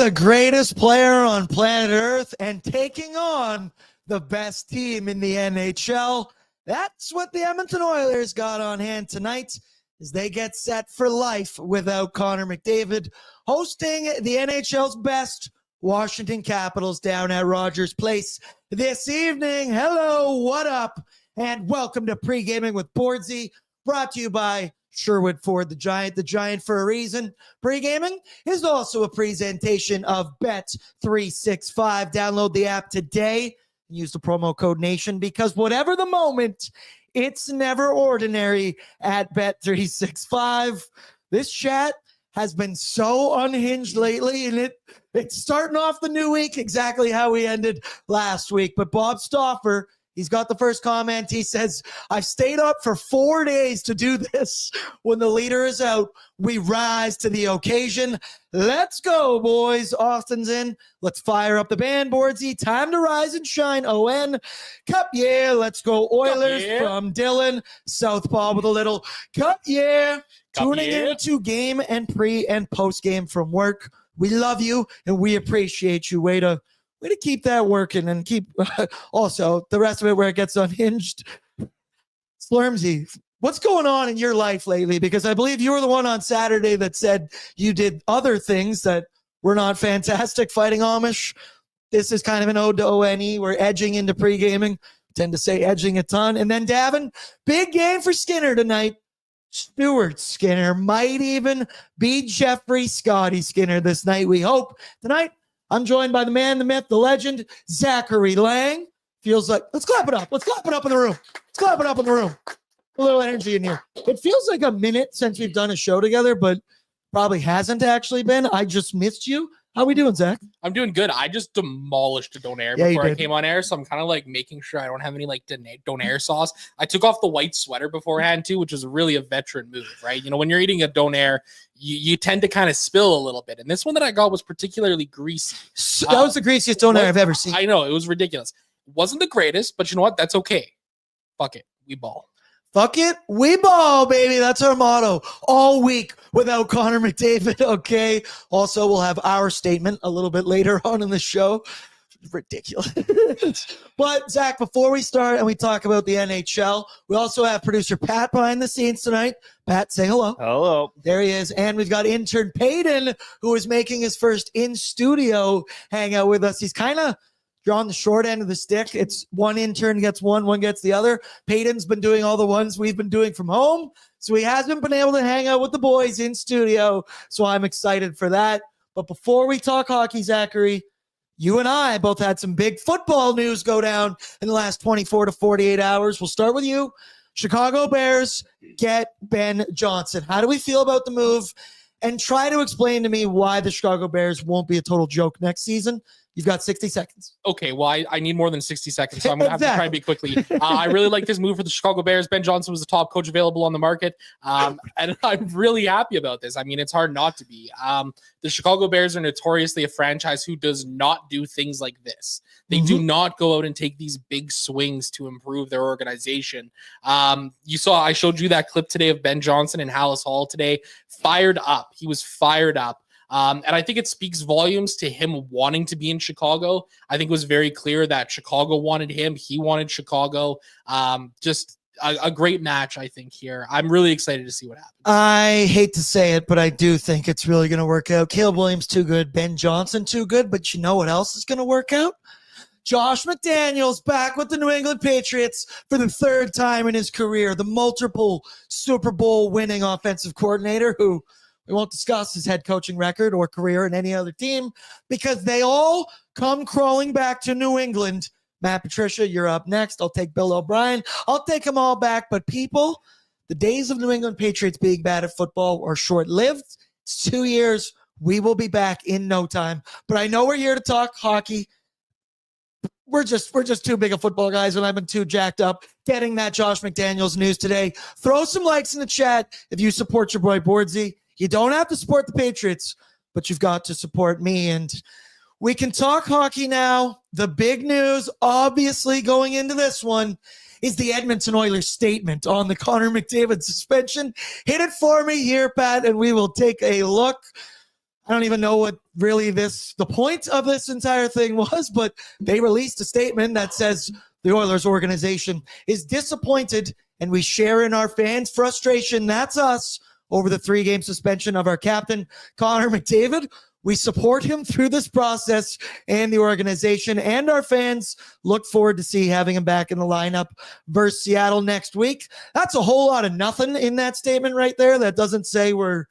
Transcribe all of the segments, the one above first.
the greatest player on planet Earth and taking on the best team in the NHL. That's what the Edmonton Oilers got on hand tonight as they get set for life without Connor McDavid, hosting the NHL's best Washington Capitals down at Rogers Place this evening. Hello, what up? And welcome to Pre-Gaming with Bordzy, brought to you by Sherwood Ford, the Giant for a reason. Pre-Gaming is also a presentation of Bet365. Download the app today and use the promo code NATION because whatever the moment, it's never ordinary at Bet365. This chat has been so unhinged lately, and it's starting off the new week exactly how we ended last week. But Bob Stauffer, he's got the first comment. He says, I've stayed up for 4 days to do this. When the leader is out, we rise to the occasion. Let's go, boys. Austin's in. Let's fire up the band, Bordzy. Time to rise and shine. ON. Cup, yeah. Let's go, Oilers. Yeah. From Dylan. Southpaw with a little cup, yeah. Tuning into game and pre and post game from work. We love you and we appreciate you. Way to keep that working and keep also the rest of it where it gets unhinged. Slurmsy, what's going on in your life lately? Because I believe you were the one on Saturday that said you did other things that were not fantastic fighting Amish. This is kind of an ode to ONE. We're edging into pre-gaming. Tend to say edging a ton. And then Davin, big game for Skinner tonight. Stuart Skinner might even beat Jeffrey Scotty Skinner this night, we hope. Tonight, I'm joined by the man, the myth, the legend, Zach Laing. Feels like, let's clap it up. Let's clap it up in the room. Let's clap it up in the room. A little energy in here. It feels like a minute since we've done a show together, but probably hasn't actually been. I just missed you. How we doing, Zach? I'm doing good. I just demolished a donair before I came on air, so I'm kind of like making sure I don't have any like donair sauce. I took off the white sweater beforehand too, which is really a veteran move, right? You know, when you're eating a donair, you tend to kind of spill a little bit, and this one that I got was particularly greasy. So that was the greasiest donair I've ever seen. I know, it was ridiculous. Wasn't the greatest, but you know what? That's okay. Fuck it, we ball. Fuck it, we ball, baby. That's our motto all week without Connor McDavid, okay? Also, we'll have our statement a little bit later on in the show. Ridiculous. But, Zach, before we start and we talk about the NHL, we also have producer Pat behind the scenes tonight. Pat, say hello. Hello. There he is. And we've got intern Peyton, who is making his first in-studio hangout with us. He's kind of you're on the short end of the stick. It's one intern gets one gets the other. Peyton's been doing all the ones we've been doing from home, so he hasn't been able to hang out with the boys in studio, so I'm excited for that. But before we talk hockey, Zachary, you and I both had some big football news go down in the last 24 to 48 hours. We'll start with you. Chicago Bears get Ben Johnson. How do we feel about the move? And try to explain to me why the Chicago Bears won't be a total joke next season. You've got 60 seconds. Okay, well, I need more than 60 seconds, so I'm going to have to try and be quickly. I really like this move for the Chicago Bears. Ben Johnson was the top coach available on the market, and I'm really happy about this. I mean, it's hard not to be. The Chicago Bears are notoriously a franchise who does not do things like this. They do not go out and take these big swings to improve their organization. You saw, I showed you that clip today of Ben Johnson in Hallis Hall today. Fired up. He was fired up. And I think it speaks volumes to him wanting to be in Chicago. I think it was very clear that Chicago wanted him. He wanted Chicago. Just a great match, I think, here. I'm really excited to see what happens. I hate to say it, but I do think it's really going to work out. Caleb Williams too good. Ben Johnson too good. But you know what else is going to work out? Josh McDaniels back with the New England Patriots for the third time in his career. The multiple Super Bowl winning offensive coordinator who we won't discuss his head coaching record or career in any other team because they all come crawling back to New England. Matt Patricia, you're up next. I'll take Bill O'Brien. I'll take them all back. But people, the days of New England Patriots being bad at football are short-lived. It's 2 years. We will be back in no time. But I know we're here to talk hockey. We're just too big of football guys, and I've been too jacked up getting that Josh McDaniels news today. Throw some likes in the chat if you support your boy Bordzy. You don't have to support the Patriots, but you've got to support me. And we can talk hockey now. The big news, obviously, going into this one is the Edmonton Oilers statement on the Connor McDavid suspension. Hit it for me here, Pat, and we will take a look. I don't even know what really the point of this entire thing was, but they released a statement that says the Oilers organization is disappointed and we share in our fans' frustration. That's us over the 3-game suspension of our captain, Connor McDavid. We support him through this process, and the organization and our fans look forward to having him back in the lineup versus Seattle next week. That's a whole lot of nothing in that statement right there. That doesn't say we're,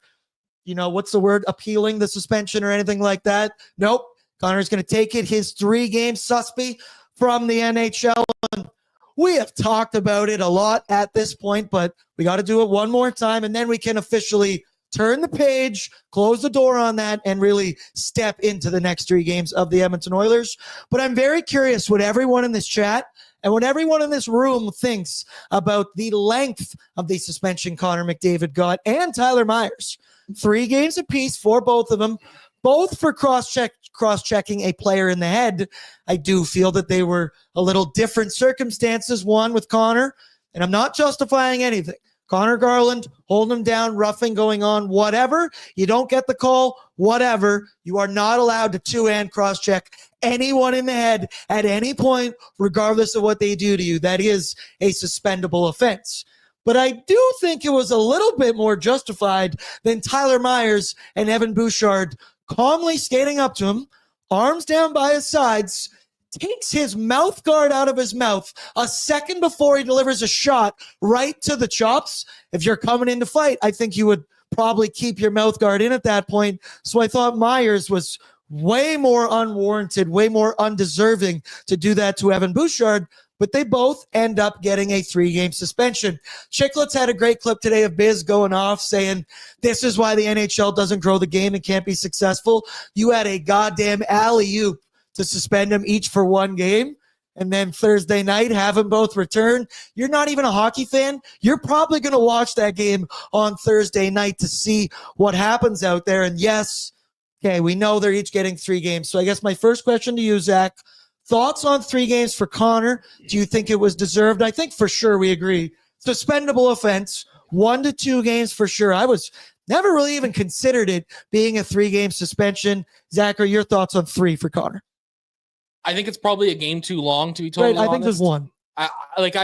what's the word, appealing the suspension or anything like that. Nope. Connor's going to take it, his 3-game suspy from the NHL. And we have talked about it a lot at this point, but we got to do it one more time, and then we can officially turn the page, close the door on that, and really step into the next 3 games of the Edmonton Oilers. But I'm very curious what everyone in this chat and what everyone in this room thinks about the length of the suspension Connor McDavid got and Tyler Myers. 3 games apiece for both of them, both for cross-checking a player in the head. I do feel that they were a little different circumstances, one with Connor, and I'm not justifying anything. Connor Garland, holding him down, roughing going on, whatever. You don't get the call, whatever. You are not allowed to two-hand cross-check anyone in the head at any point, regardless of what they do to you. That is a suspendable offense. But I do think it was a little bit more justified than Tyler Myers and Evan Bouchard calmly skating up to him, arms down by his sides, takes his mouth guard out of his mouth a second before he delivers a shot right to the chops. If you're coming in to fight, I think you would probably keep your mouth guard in at that point. So I thought Myers was way more unwarranted, way more undeserving to do that to Evan Bouchard, but they both end up getting a 3-game suspension. Chicklets had a great clip today of Biz going off saying, this is why the NHL doesn't grow the game and can't be successful. You had a goddamn alley-oop to suspend them each for 1 game, and then Thursday night have them both return. You're not even a hockey fan. You're probably going to watch that game on Thursday night to see what happens out there. And yes, okay, we know they're each getting 3 games. So I guess my first question to you, Zach, thoughts on 3 games for Connor? Do you think it was deserved? I think for sure we agree. Suspendable offense, 1 to 2 games for sure. I was never really even considered it being a 3-game suspension. Zach, are your thoughts on 3 for Connor? I think it's probably a game too long, to be totally honest. I think there's 1. I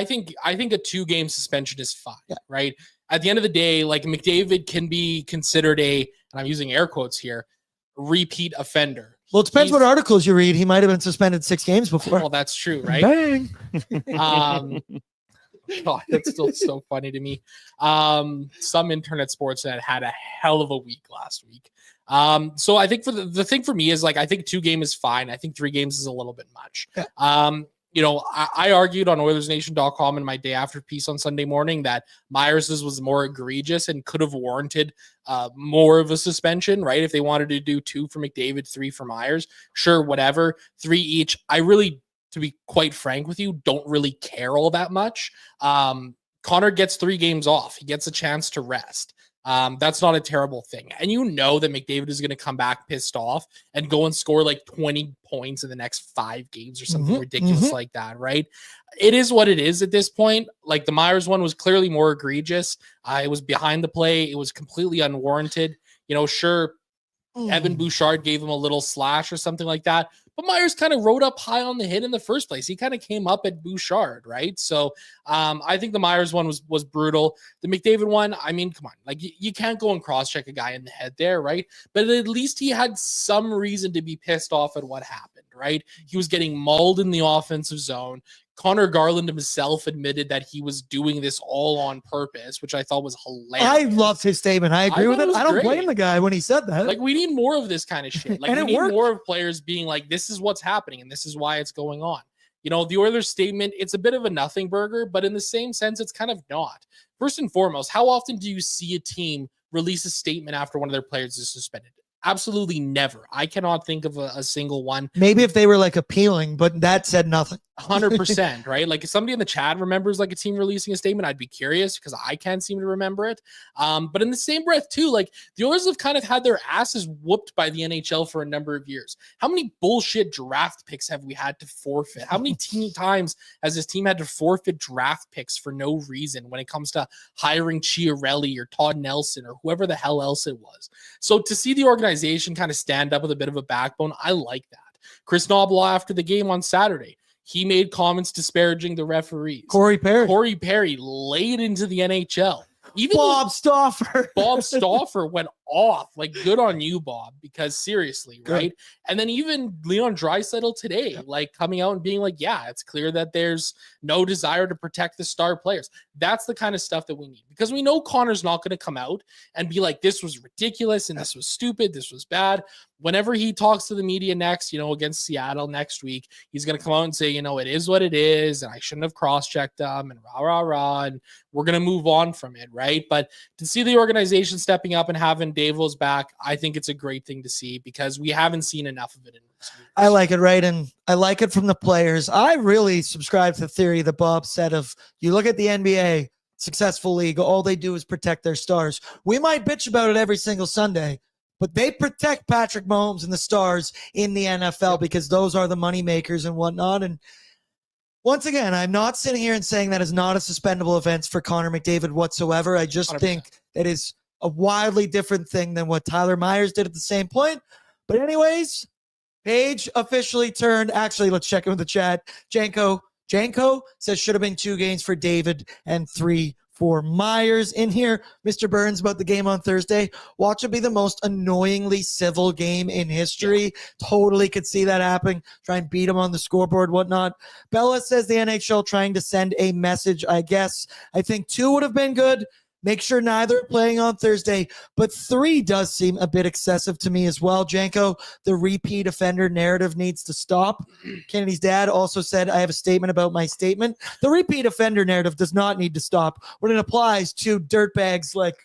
think a 2-game suspension is fine, right? At the end of the day, like, McDavid can be considered and I'm using air quotes here, repeat offender. Well, it depends what articles you read. He might have been suspended 6 games before. Well, that's true, right? Bang. God, that's still so funny to me. Some internet sports that had a hell of a week last week. So I think for the thing for me is, like, I think 2 games is fine. I think 3 games is a little bit much. Yeah. I argued on Oilersnation.com in my day after piece on Sunday morning that Myers's was more egregious and could have warranted more of a suspension, right? If they wanted to do 2 for McDavid, 3 for Myers, sure, whatever, 3 each. I really, to be quite frank with you, don't really care all that much. Connor gets 3 games off. He gets a chance to rest. That's not a terrible thing. And you know that McDavid is going to come back pissed off and go and score like 20 points in the next 5 games or something ridiculous like that, right? It is what it is at this point. Like, the Myers one was clearly more egregious. It was behind the play. It was completely unwarranted. Sure, Evan Bouchard gave him a little slash or something like that, but Myers kind of rode up high on the hit in the first place. He kind of came up at Bouchard, right? So I think the Myers one was brutal. The McDavid one, I mean, come on. Like, you can't go and cross-check a guy in the head there, right? But at least he had some reason to be pissed off at what happened, right? He was getting mauled in the offensive zone. Connor Garland himself admitted that he was doing this all on purpose, which I thought was hilarious. I loved his statement. I agree with it. I don't blame the guy when he said that. Like, we need more of this kind of shit. Like, we need more of players being like, this is what's happening and this is why it's going on. The Oilers statement, it's a bit of a nothing burger, but in the same sense, it's kind of not. First and foremost, how often do you see a team release a statement after one of their players is suspended? Absolutely never. I cannot think of a single one. Maybe if they were like appealing, but that said nothing. 100%, right? Like if somebody in the chat remembers like a team releasing a statement, I'd be curious because I can't seem to remember it. But in the same breath too, like the Oilers have kind of had their asses whooped by the NHL for a number of years. How many bullshit draft picks have we had to forfeit? How many times has this team had to forfeit draft picks for no reason when it comes to hiring Chiarelli or Todd Nelson or whoever the hell else it was? So to see the organization kind of stand up with a bit of a backbone, I like that. Chris Knoblauch after the game on Saturday, he made comments disparaging the referees. Corey Perry laid into the NHL. Even Bob Stauffer went off. Like, good on you, Bob, because seriously, good. Right? And then even Leon Draisaitl today, like coming out and being like, yeah, it's clear that there's no desire to protect the star players. That's the kind of stuff that we need, because we know Connor's not going to come out and be like, this was ridiculous and this was stupid, this was bad. Whenever he talks to the media next, against Seattle next week, he's going to come out and say, it is what it is, and I shouldn't have cross-checked them, and rah, and we're going to move on from it, right? But to see the organization stepping up and having Davil's back, I think it's a great thing to see, because we haven't seen enough of it in recent years. I like it, right? And I like it from the players. I really subscribe to the theory that Bob said of, you look at the NBA, successful league, all they do is protect their stars. We might bitch about it every single Sunday, but they protect Patrick Mahomes and the stars in the NFL because those are the money makers and whatnot. And once again, I'm not sitting here and saying that is not a suspendable offense for Connor McDavid whatsoever. I just 100%. think that is a wildly different thing than what Tyler Myers did at the same point. But anyways, page officially turned. Actually, let's check in with the chat. Janko says should have been 2 games for David and 3 for Myers. In here, Mr. Burns about the game on Thursday. Watch it be the most annoyingly civil game in history. Yeah. Totally could see that happening. Try and beat him on the scoreboard, whatnot. Bella says the NHL trying to send a message, I guess. I think 2 would have been good. Make sure neither are playing on Thursday, but 3 does seem a bit excessive to me as well. Janko, the repeat offender narrative needs to stop. Kennedy's dad also said, I have a statement about my statement. The repeat offender narrative does not need to stop when it applies to dirtbags like,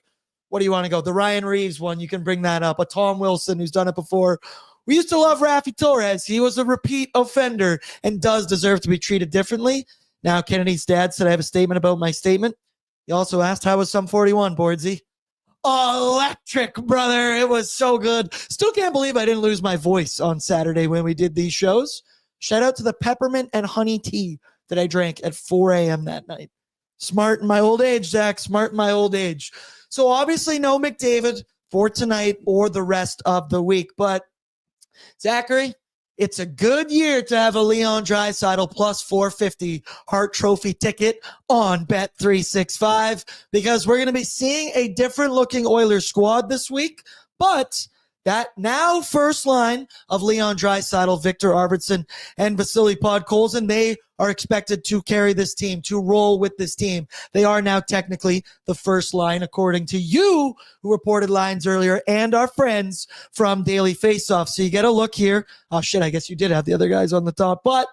what do you want to go? The Ryan Reeves one, you can bring that up. A Tom Wilson who's done it before. We used to love Rafi Torres. He was a repeat offender and does deserve to be treated differently. Now, Kennedy's dad said, I have a statement about my statement. He also asked, how was Sum 41, Bordzy? Electric, brother. It was so good. Still can't believe I didn't lose my voice on Saturday when we did these shows. Shout out to the peppermint and honey tea that I drank at 4 a.m. that night. Smart in my old age, Zach. Smart in my old age. So obviously no McDavid for tonight or the rest of the week. But Zachary, it's a good year to have a Leon Draisaitl plus 450 Hart Trophy ticket on Bet365 because we're going to be seeing a different looking Oilers squad this week. But that now first line of Leon Draisaitl, Victor Arvidsson, and Vasily Podkolzin, they are expected to carry this team, to roll with this team. They are now technically the first line, according to you, who reported lines earlier, and our friends from Daily Faceoff. So you get a look here. Oh, shit, I guess you did have the other guys on the top. But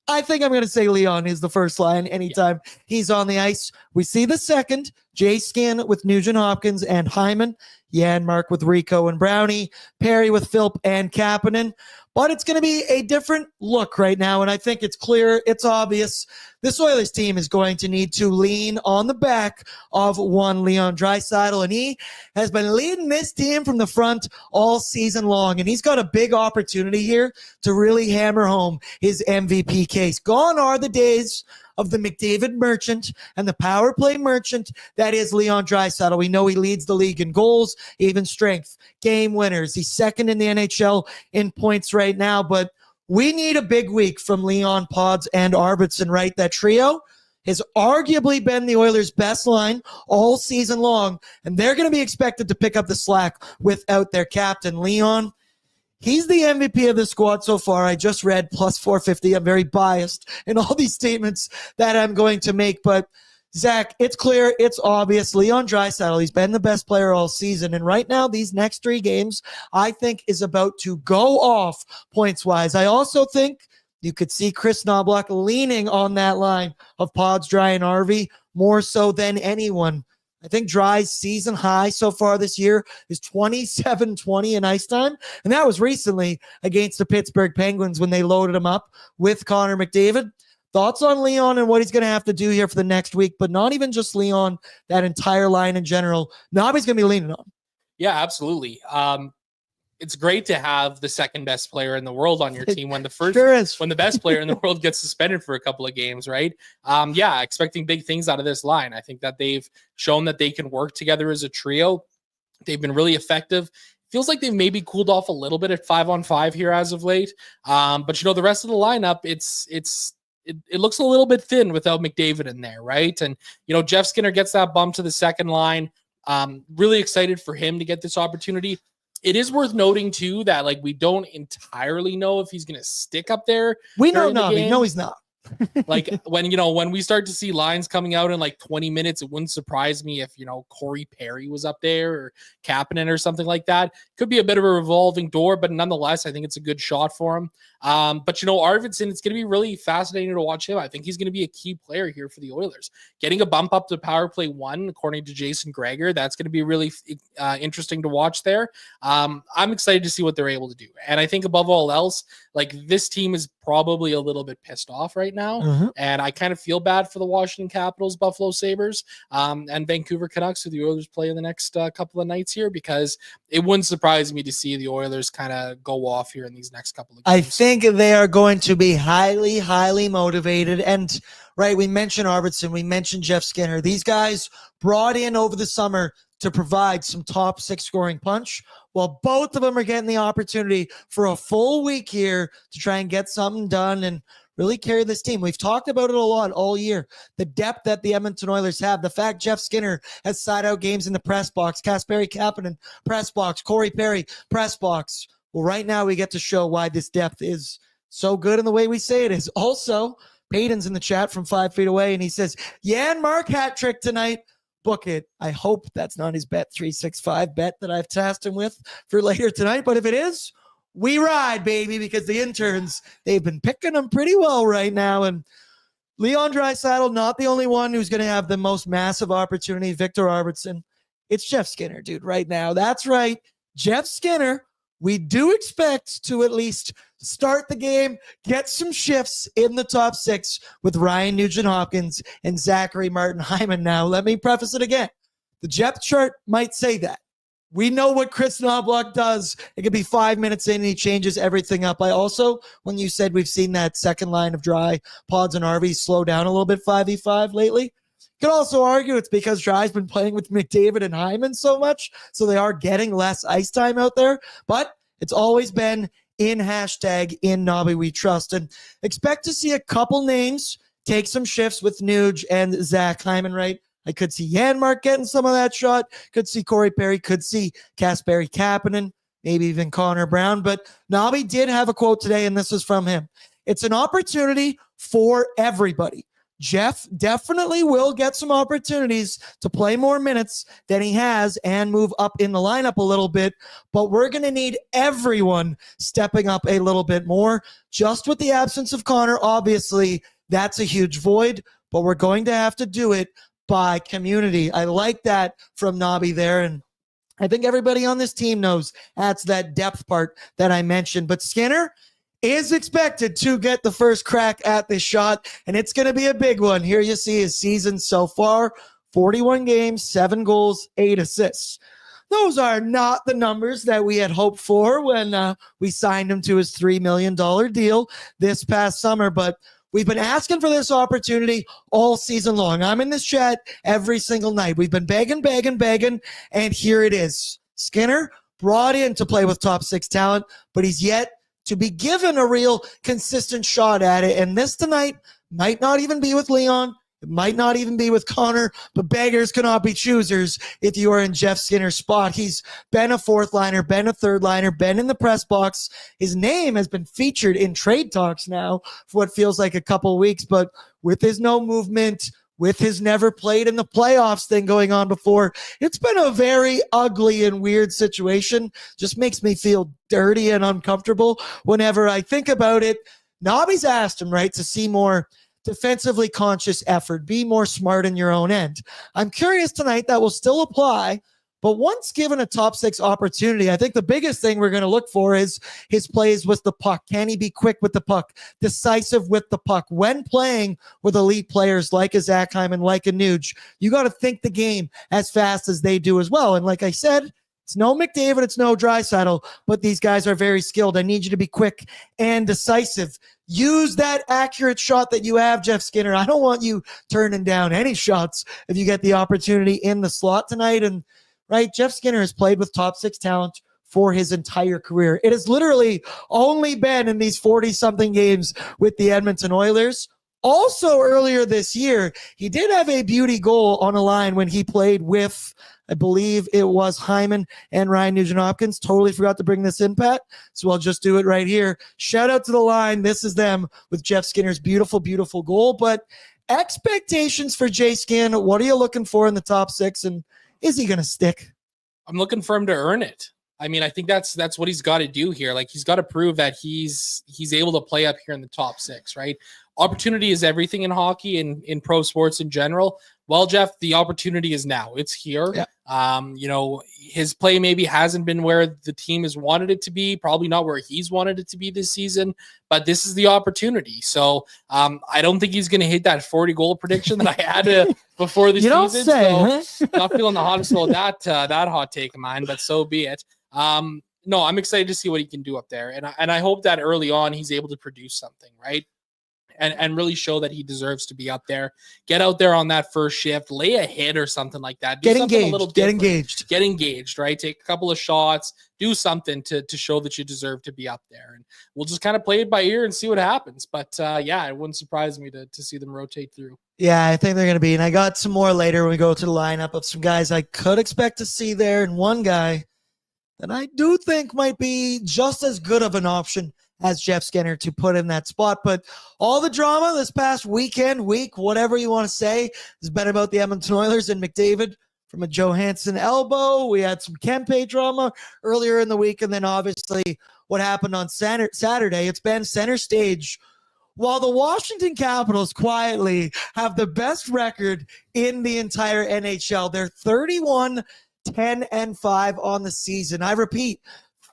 I think I'm going to say Leon is the first line anytime he's on the ice. We see the second, Jay Skin with Nugent Hopkins and Hyman, Janmark with Rico and Brownie, Perry with Philp and Kapanen. But it's going to be a different look right now, and I think it's clear, it's obvious. This Oilers team is going to need to lean on the back of one Leon Draisaitl, and he has been leading this team from the front all season long, and he's got a big opportunity here to really hammer home his MVP case. Gone are the days of the McDavid merchant and the power play merchant that is Leon Draisaitl. We know he leads the league in goals, even strength, game winners. He's second in the NHL in points right now, but we need a big week from Leon, Pods, and Arvidsson, right? That trio has arguably been the Oilers' best line all season long, and they're going to be expected to pick up the slack without their captain, Leon. He's the MVP of the squad so far. I just read plus 450. I'm very biased in all these statements that I'm going to make. But, Zach, it's clear, it's obvious. Leon Draisaitl, he's been the best player all season. And right now, these next 3 games, I think, is about to go off points-wise. I also think you could see Chris Knoblauch leaning on that line of Pods, Dry, and Arvey more so than anyone. I think Dry's season high so far this year is 27-20 in ice time. And that was recently against the Pittsburgh Penguins when they loaded him up with Connor McDavid. Thoughts on Leon and what he's going to have to do here for the next week, but not even just Leon, that entire line in general. Nobby's going to be leaning on. Yeah, absolutely. It's great to have the second best player in the world on your team when the best player in the world gets suspended for a couple of games, right? Yeah, expecting big things out of this line. I think that they've shown that they can work together as a trio. They've been really effective. Feels like they've maybe cooled off a little bit at 5-on-5 here as of late. But the rest of the lineup, it looks a little bit thin without McDavid in there, right? And Jeff Skinner gets that bump to the second line. Really excited for him to get this opportunity. It is worth noting too that we don't entirely know if he's going to stick up there. We know Nobby. No, he's not. When we start to see lines coming out in 20 minutes, it wouldn't surprise me if Corey Perry was up there or Kapanen or something like that. Could be a bit of a revolving door, but nonetheless, I think it's a good shot for him. But Arvidsson, it's going to be really fascinating to watch him. I think he's going to be a key player here for the Oilers. Getting a bump up to power play 1, according to Jason Greger, that's going to be really interesting to watch there. I'm excited to see what they're able to do. And I think above all else, this team is probably a little bit pissed off right now. Mm-hmm. And I kind of feel bad for the Washington Capitals, Buffalo Sabres, and Vancouver Canucks, who the Oilers play in the next couple of nights here, because it wouldn't surprise me to see the Oilers kind of go off here in these next couple of games. I think they are going to be highly, highly motivated. And right, we mentioned Arvidsson, we mentioned Jeff Skinner. These guys brought in over the summer to provide some top 6 scoring punch, while both of them are getting the opportunity for a full week here to try and get something done and really carry this team. We've talked about it a lot all year. The depth that the Edmonton Oilers have, the fact Jeff Skinner has side out games in the press box, Kasperi Kapanen, press box, Corey Perry, press box. Well, right now we get to show why this depth is so good in the way we say it is. Also, Peyton's in the chat from 5 feet away, and he says, Jan Mark hat trick tonight. Book it. I hope that's not his bet 365 bet that I've tasked him with for later tonight. But if it is, we ride, baby, because the interns, they've been picking them pretty well right now. And Leon Draisaitl, not the only one who's going to have the most massive opportunity. Victor Arvidsson. It's Jeff Skinner, dude, right now. That's right. Jeff Skinner. We do expect to at least start the game, get some shifts in the top 6 with Ryan Nugent-Hopkins and Zachary Martin-Hyman. Now, let me preface it again. The depth chart might say that. We know what Chris Knobloch does. It could be 5 minutes in and he changes everything up. I also, when you said we've seen that second line of Dry, Pods, and RV slow down a little bit 5v5 lately, could also argue it's because Dry's been playing with McDavid and Hyman so much, so they are getting less ice time out there. But it's always been in Nobby We Trust. And expect to see a couple names take some shifts with Nuge and Zach Hyman, right? I could see Janmark getting some of that shot. Could see Corey Perry. Could see Kasperi Kapanen. Maybe even Connor Brown. But Nobby did have a quote today, and this is from him. It's an opportunity for everybody. Jeff definitely will get some opportunities to play more minutes than he has and move up in the lineup a little bit, but we're going to need everyone stepping up a little bit more. Just with the absence of Connor, obviously, that's a huge void, but we're going to have to do it by community. I like that from Nobby there, and I think everybody on this team knows that's that depth part that I mentioned. But Skinner is expected to get the first crack at this shot, and it's going to be a big one. Here you see his season so far, 41 games, 7 goals, 8 assists. Those are not the numbers that we had hoped for when we signed him to his $3 million deal this past summer, but we've been asking for this opportunity all season long. I'm in this chat every single night. We've been begging, and here it is. Skinner brought in to play with top 6 talent, but he's yet to be given a real consistent shot at it. And this tonight might not even be with Leon. It might not even be with Connor, but beggars cannot be choosers if you are in Jeff Skinner's spot. He's been a 4th liner, been a 3rd liner, been in the press box. His name has been featured in trade talks now for what feels like a couple weeks, but with his no movement, with his never played in the playoffs thing going on before, it's been a very ugly and weird situation. Just makes me feel dirty and uncomfortable whenever I think about it. Nobby's asked him, right, to see more defensively conscious effort, be more smart in your own end. I'm curious tonight that will still apply, But once given a top 6 opportunity, I think the biggest thing we're going to look for is his plays with the puck. Can he be quick with the puck, decisive with the puck? When playing with elite players like a Zach Hyman, like a Nuge, you got to think the game as fast as they do as well. And like I said, it's no McDavid, it's no Draisaitl, but these guys are very skilled. I need you to be quick and decisive. Use that accurate shot that you have, Jeff Skinner. I don't want you turning down any shots if you get the opportunity in the slot tonight. And right, Jeff Skinner has played with top 6 talent for his entire career. It has literally only been in these 40-something games with the Edmonton Oilers. Also, earlier this year, he did have a beauty goal on a line when he played with, I believe it was Hyman and Ryan Nugent-Hopkins. Totally forgot to bring this in, Pat, so I'll just do it right here. Shout out to the line. This is them with Jeff Skinner's beautiful, beautiful goal. But expectations for Jay Skin, what are you looking for in the top 6, and is he going to stick? I'm looking for him to earn it. I mean, I think that's what he's got to do here. Like, he's got to prove that he's able to play up here in the top 6, right? Opportunity is everything in hockey and in pro sports in general. Well, Jeff, the opportunity is now. It's here. Yeah. His play maybe hasn't been where the team has wanted it to be, probably not where he's wanted it to be this season, but this is the opportunity. So I don't think he's going to hit that 40 goal prediction that I had before the season. Don't say, so not feeling the hottest of that hot take of mine, but so be it. No, I'm excited to see what he can do up there. And I hope that early on he's able to produce something, right? And really show that he deserves to be up there. Get out there on that first shift, lay a hit or something like that. Do get something engaged. A little get engaged. Get engaged, right? Take a couple of shots. Do something to show that you deserve to be up there. And we'll just kind of play it by ear and see what happens. But yeah, it wouldn't surprise me to see them rotate through. Yeah, I think they're going to be. And I got some more later when we go to the lineup of some guys I could expect to see there. And one guy that I do think might be just as good of an option as Jeff Skinner to put in that spot. But all the drama this past week, whatever you want to say, has been about the Edmonton Oilers and McDavid from a Johansson elbow. We had some Kempe drama earlier in the week, and then obviously what happened on Saturday. It's been center stage. While the Washington Capitals quietly have the best record in the entire NHL, they're 31-10-5 on the season. I repeat,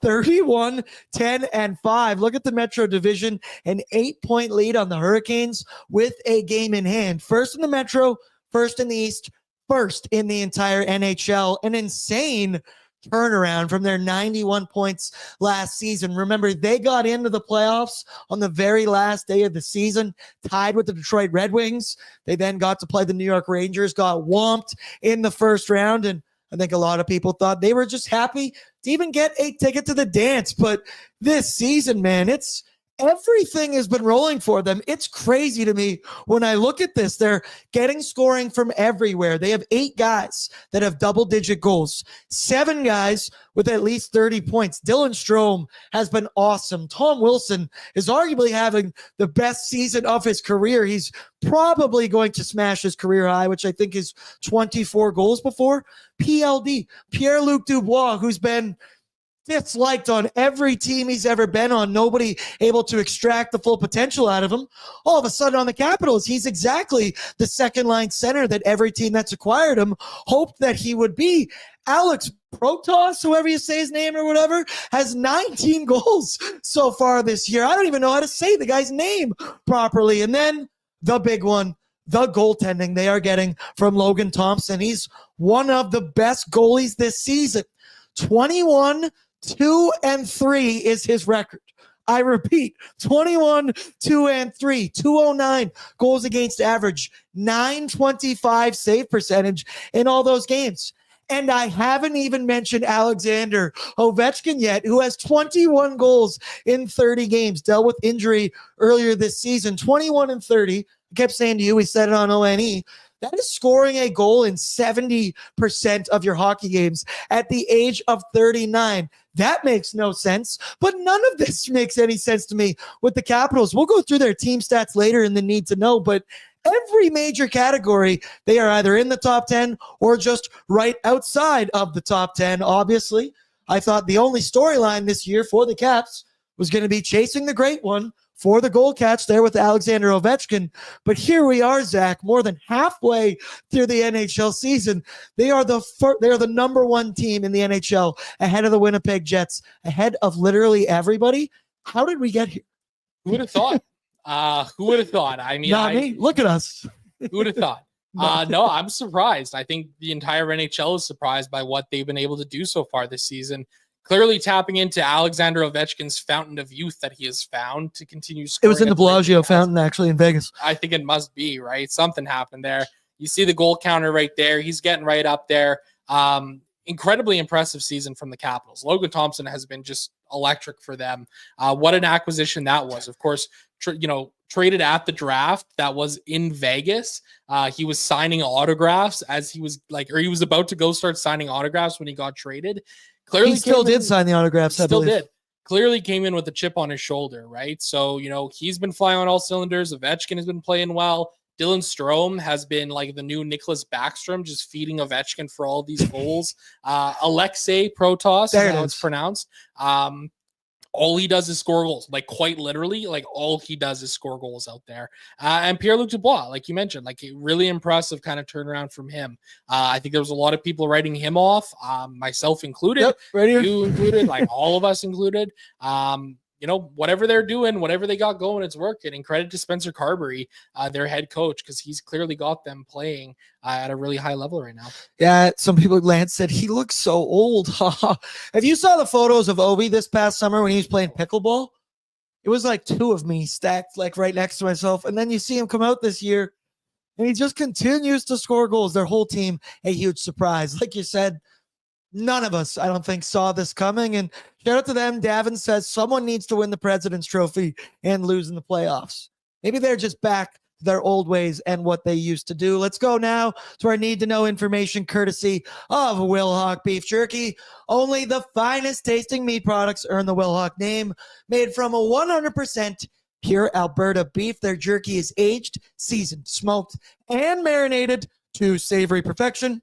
31-10-5. Look at the Metro Division, an 8-point lead on the Hurricanes with a game in hand. First in the Metro, first in the East, first in the entire NHL. An insane turnaround from their 91 points last season. Remember, they got into the playoffs on the very last day of the season, tied with the Detroit Red Wings. They then got to play the New York Rangers, got whomped in the first round, and I think a lot of people thought they were just happy to even get a ticket to the dance. But this season, man, everything has been rolling for them. It's crazy to me when I look at this. They're getting scoring from everywhere. They have 8 guys that have double-digit goals, 7 guys with at least 30 points. Dylan Strome has been awesome. Tom Wilson is arguably having the best season of his career. He's probably going to smash his career high, which I think is 24 goals before. PLD, Pierre-Luc Dubois, who's been disliked on every team he's ever been on. Nobody able to extract the full potential out of him. All of a sudden on the Capitals, he's exactly the second line center that every team that's acquired him hoped that he would be. Alex Protas, whoever you say his name or whatever, has 19 goals so far this year. I don't even know how to say the guy's name properly. And then the big one, the goaltending they are getting from Logan Thompson. He's one of the best goalies this season. 21-2-3 is his record. I repeat, 21-2-3, 209 goals against average, 925 save percentage in all those games. And I haven't even mentioned Alexander Ovechkin yet, who has 21 goals in 30 games, dealt with injury earlier this season. 21-30. I kept saying to you, we said it on ONE. That is scoring a goal in 70% of your hockey games at the age of 39. That makes no sense, but none of this makes any sense to me with the Capitals. We'll go through their team stats later in the need to know, but every major category, they are either in the top 10 or just right outside of the top 10. Obviously, I thought the only storyline this year for the Caps was going to be chasing the great one, for the goal catch there with Alexander Ovechkin. But here we are, Zach, more than halfway through the NHL season. They are the number one team in the NHL, ahead of the Winnipeg Jets, ahead of literally everybody. How did we get here? Who would have thought? Who would have thought? I mean, not me. Look at us. Who would have thought? No, I'm surprised. I think the entire NHL is surprised by what they've been able to do so far this season. Clearly tapping into Alexander Ovechkin's fountain of youth that he has found to continue scoring. It was in the Bellagio fountain, actually, in Vegas. I think it must be, right? Something happened there. You see the goal counter right there. He's getting right up there. Incredibly impressive season from the Capitals. Logan Thompson has been just electric for them. What an acquisition that was. Of course, traded at the draft. That was in Vegas. He was signing autographs as he was he was about to go start signing autographs when he got traded. Clearly, he still did sign the autographs. Still did. Clearly came in with a chip on his shoulder, right? So, he's been flying on all cylinders. Ovechkin has been playing well. Dylan Strome has been like the new Nicholas Backstrom, just feeding Ovechkin for all these goals. Alexei Protas, is how it's pronounced. All he does is score goals, like quite literally, like all he does is score goals out there. And Pierre-Luc Dubois, like you mentioned, like a really impressive kind of turnaround from him. I think there was a lot of people writing him off, myself included, yep, right here. You included, like all of us included. Whatever they're doing, whatever they got going, it's working. And credit to Spencer Carberry, their head coach, because he's clearly got them playing at a really high level right now. Yeah, some people, Lance said, he looks so old. Have you saw the photos of Obi this past summer when he was playing pickleball? It was like two of me stacked like right next to myself. And then you see him come out this year, and he just continues to score goals. Their whole team, a huge surprise. Like you said, none of us, I don't think, saw this coming. And shout out to them. Davin says someone needs to win the President's Trophy and lose in the playoffs. Maybe they're just back to their old ways and what they used to do. Let's go now to our need to know information courtesy of Wilhauk Beef Jerky. Only the finest tasting meat products earn the Wilhauk name. Made from a 100% pure Alberta beef, their jerky is aged, seasoned, smoked, and marinated to savory perfection.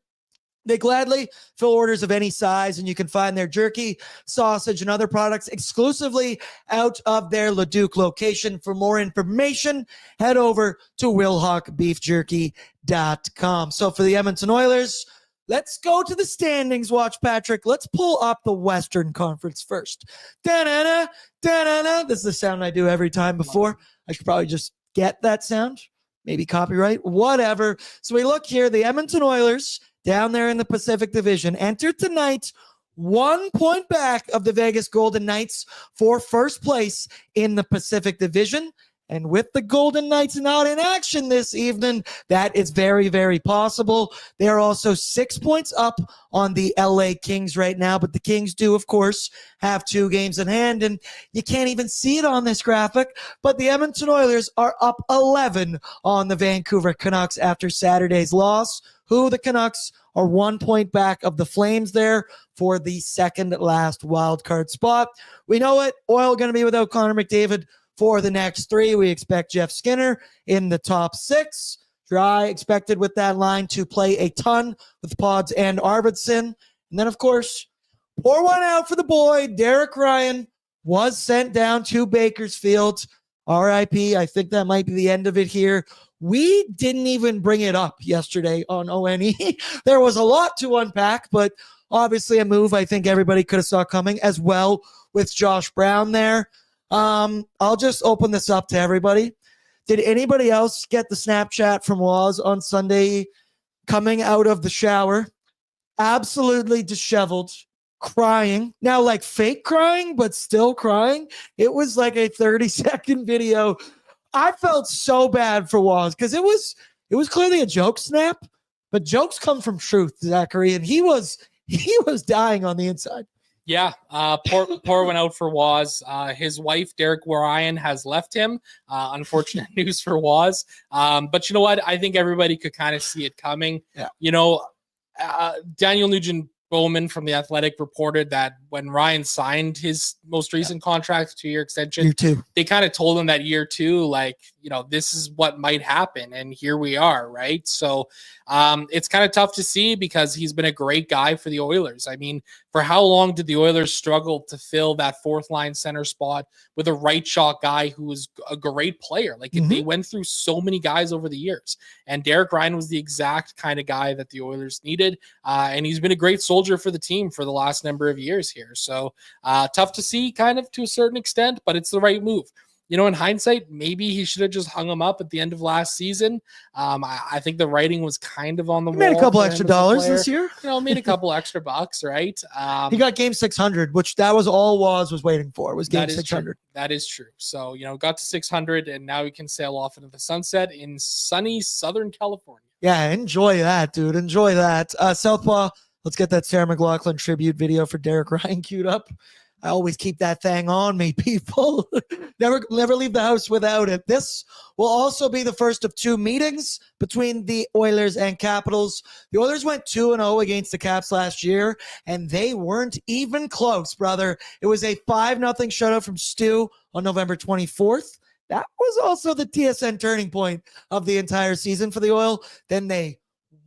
They gladly fill orders of any size, and you can find their jerky, sausage, and other products exclusively out of their Leduc location. For more information, head over to WilhaukBeefJerky.com. So for the Edmonton Oilers, let's go to the standings. Watch, Patrick. Let's pull up the Western Conference first. Da-na-na, da-na-na. This is the sound I do every time before. I should probably just get that sound. Maybe copyright, whatever. So we look here, the Edmonton Oilers, down there in the Pacific Division, entered tonight 1 point back of the Vegas Golden Knights for first place in the Pacific Division. And with the Golden Knights not in action this evening, that is very, very possible. They are also 6 points up on the LA Kings right now, but the Kings do, of course, have 2 games in hand, and you can't even see it on this graphic, but the Edmonton Oilers are up 11 on the Vancouver Canucks after Saturday's loss. The Canucks are 1 point back of the Flames there for the second last wild card spot. We know it. Oil going to be without Connor McDavid for the next 3. We expect Jeff Skinner in the top 6. Dry expected with that line to play a ton with Pods and Arvidsson. And then, of course, pour one out for the boy. Derek Ryan was sent down to Bakersfield. RIP. I think that might be the end of it here. We didn't even bring it up yesterday on ONE. There was a lot to unpack, but obviously a move I think everybody could have saw coming, as well with Josh Brown there. I'll just open this up to everybody. Did anybody else get the Snapchat from Waz on Sunday coming out of the shower? Absolutely disheveled, crying. Now, like fake crying, but still crying. It was like a 30-second video. I felt so bad for Waz because it was clearly a joke snap, but jokes come from truth, Zachary, and he was dying on the inside. Yeah, poor went out for Waz. His wife, Derek Ryan, has left him. Unfortunate news for Waz. But you know what? I think everybody could kind of see it coming. Yeah. Daniel Nugent Bowman from The Athletic reported that when Ryan signed his most recent contract, 2-year extension, year 2, they kind of told him that year 2, like, you know, this is what might happen. And here we are, right? So it's kind of tough to see because he's been a great guy for the Oilers. I mean, for how long did the Oilers struggle to fill that fourth line center spot with a right shot guy who was a great player? Like they went through so many guys over the years, and Derek Ryan was the exact kind of guy that the Oilers needed. And he's been a great soldier for the team for the last number of years here. So tough to see kind of to a certain extent, but it's the right move. You know, in hindsight, maybe he should have just hung him up at the end of last season. I think the writing was kind of on the wall. Made a couple extra dollars this year. You know, made a couple extra bucks, right? He got game 600, which that was all was waiting for, was game 600. That is true. So, you know, got to 600, and now he can sail off into the sunset in sunny Southern California. Yeah, enjoy that, dude. Enjoy that. Southpaw, let's get that Sarah McLachlan tribute video for Derek Ryan queued up. I always keep that thing on me, people. never leave the house without it. This will also be the first of 2 meetings between the Oilers and Capitals. The Oilers went 2-0 against the Caps last year, and they weren't even close, brother. It was a 5-0 shutout from Stu on November 24th. That was also the TSN turning point of the entire season for the Oil. Then they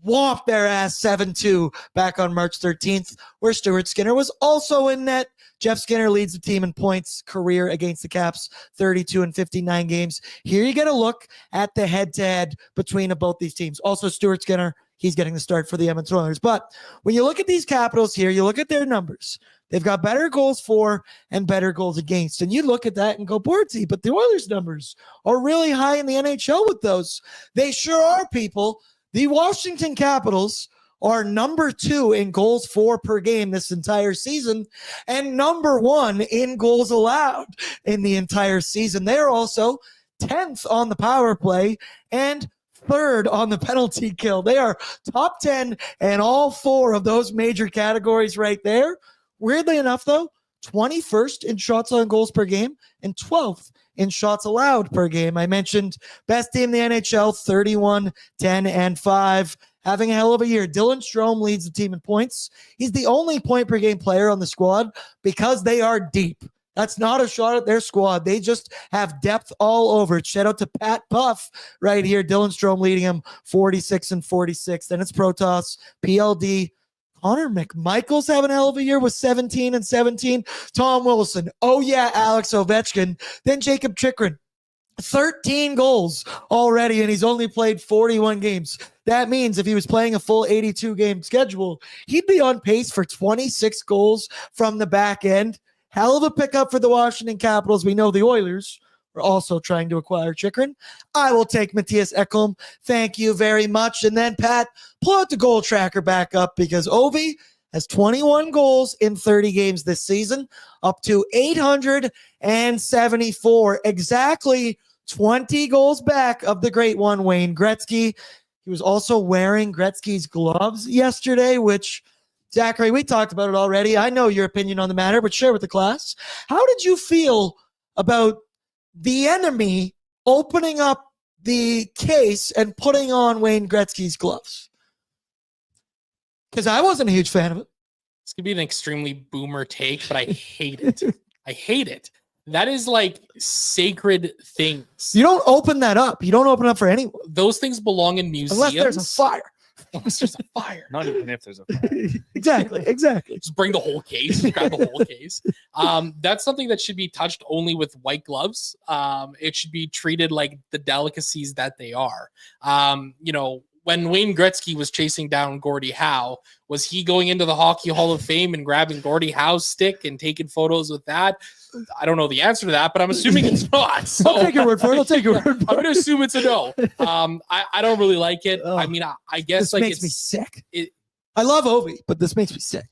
whomped their ass 7-2 back on March 13th, where Stuart Skinner was also in net. Jeff Skinner leads the team in points career against the Caps, 32 in 59 games. Here you get a look at the head-to-head between both these teams. Also, Stuart Skinner, he's getting the start for the Edmonton Oilers. But when you look at these Capitals here, you look at their numbers. They've got better goals for and better goals against. And you look at that and go, Bordzy, but the Oilers' numbers are really high in the NHL with those. They sure are, people. The Washington Capitals are number 2 in goals for per game this entire season and number 1 in goals allowed in the entire season. They're also 10th on the power play and 3rd on the penalty kill. They are top 10 in all 4 of those major categories right there. Weirdly enough, though, 21st in shots on goals per game and 12th in shots allowed per game. I mentioned best team in the NHL, 31, 10, and 5. Having a hell of a year. Dylan Strome leads the team in points. He's the only point per game player on the squad because they are deep. That's not a shot at their squad. They just have depth all over. Shout out to Pat Puff right here. Dylan Strome leading him 46 and 46. Then it's Protoss, PLD, Connor McMichael's having a hell of a year with 17 and 17. Tom Wilson. Oh, yeah, Alex Ovechkin. Then Jacob Chikrin. 13 goals already, and he's only played 41 games. That means if he was playing a full 82-game schedule, he'd be on pace for 26 goals from the back end. Hell of a pickup for the Washington Capitals. We know the Oilers are also trying to acquire Chikrin. I will take Matthias Ekholm. Thank you very much. And then, Pat, pull out the goal tracker back up because Ovi has 21 goals in 30 games this season, up to 874. Exactly 20 goals back of the great one, Wayne Gretzky. He was also wearing Gretzky's gloves yesterday, which, Zachary, we talked about it already. I know your opinion on the matter, but share with the class. How did you feel about the enemy opening up the case and putting on Wayne Gretzky's gloves? Because I wasn't a huge fan of it. This could be an extremely boomer take, but I hate it. I hate it. That is like sacred things. You don't open that up. You don't open up for anyone. Those things belong in museums. Unless there's a fire. Unless there's a fire. Not even if there's a fire. Exactly. Just bring the whole case. Just grab the whole case. That's something that should be touched only with white gloves. It should be treated like the delicacies that they are. You know, when Wayne Gretzky was chasing down Gordie Howe, was he going into the Hockey Hall of Fame and grabbing Gordie Howe's stick and taking photos with that? I don't know the answer to that, but I'm assuming it's not. So I'll take your word for it. I'm going to assume it's a no. I don't really like it. I mean, I guess this like makes me sick. I love Ovi, but this makes me sick.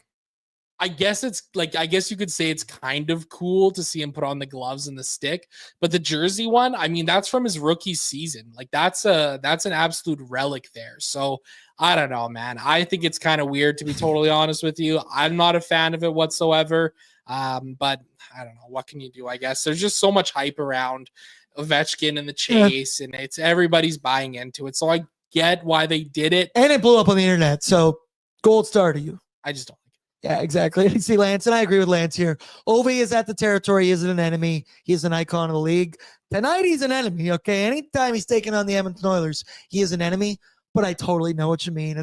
I guess it's like, I guess you could say it's kind of cool to see him put on the gloves and the stick, but the jersey one, I mean, that's from his rookie season. Like that's an absolute relic there. So I don't know, man. I think it's kind of weird, to be totally honest with you. I'm not a fan of it whatsoever. But I don't know. What can you do? I guess there's just so much hype around Ovechkin and the chase, and it's everybody's buying into it. So I get why they did it. And it blew up on the internet. So gold star to you. I just don't. Yeah, exactly. I see Lance, and I agree with Lance here. Ovi is at the territory. He isn't an enemy. He's an icon of the league. Tonight, he's an enemy, okay? Anytime he's taking on the Edmonton Oilers, he is an enemy, but I totally know what you mean.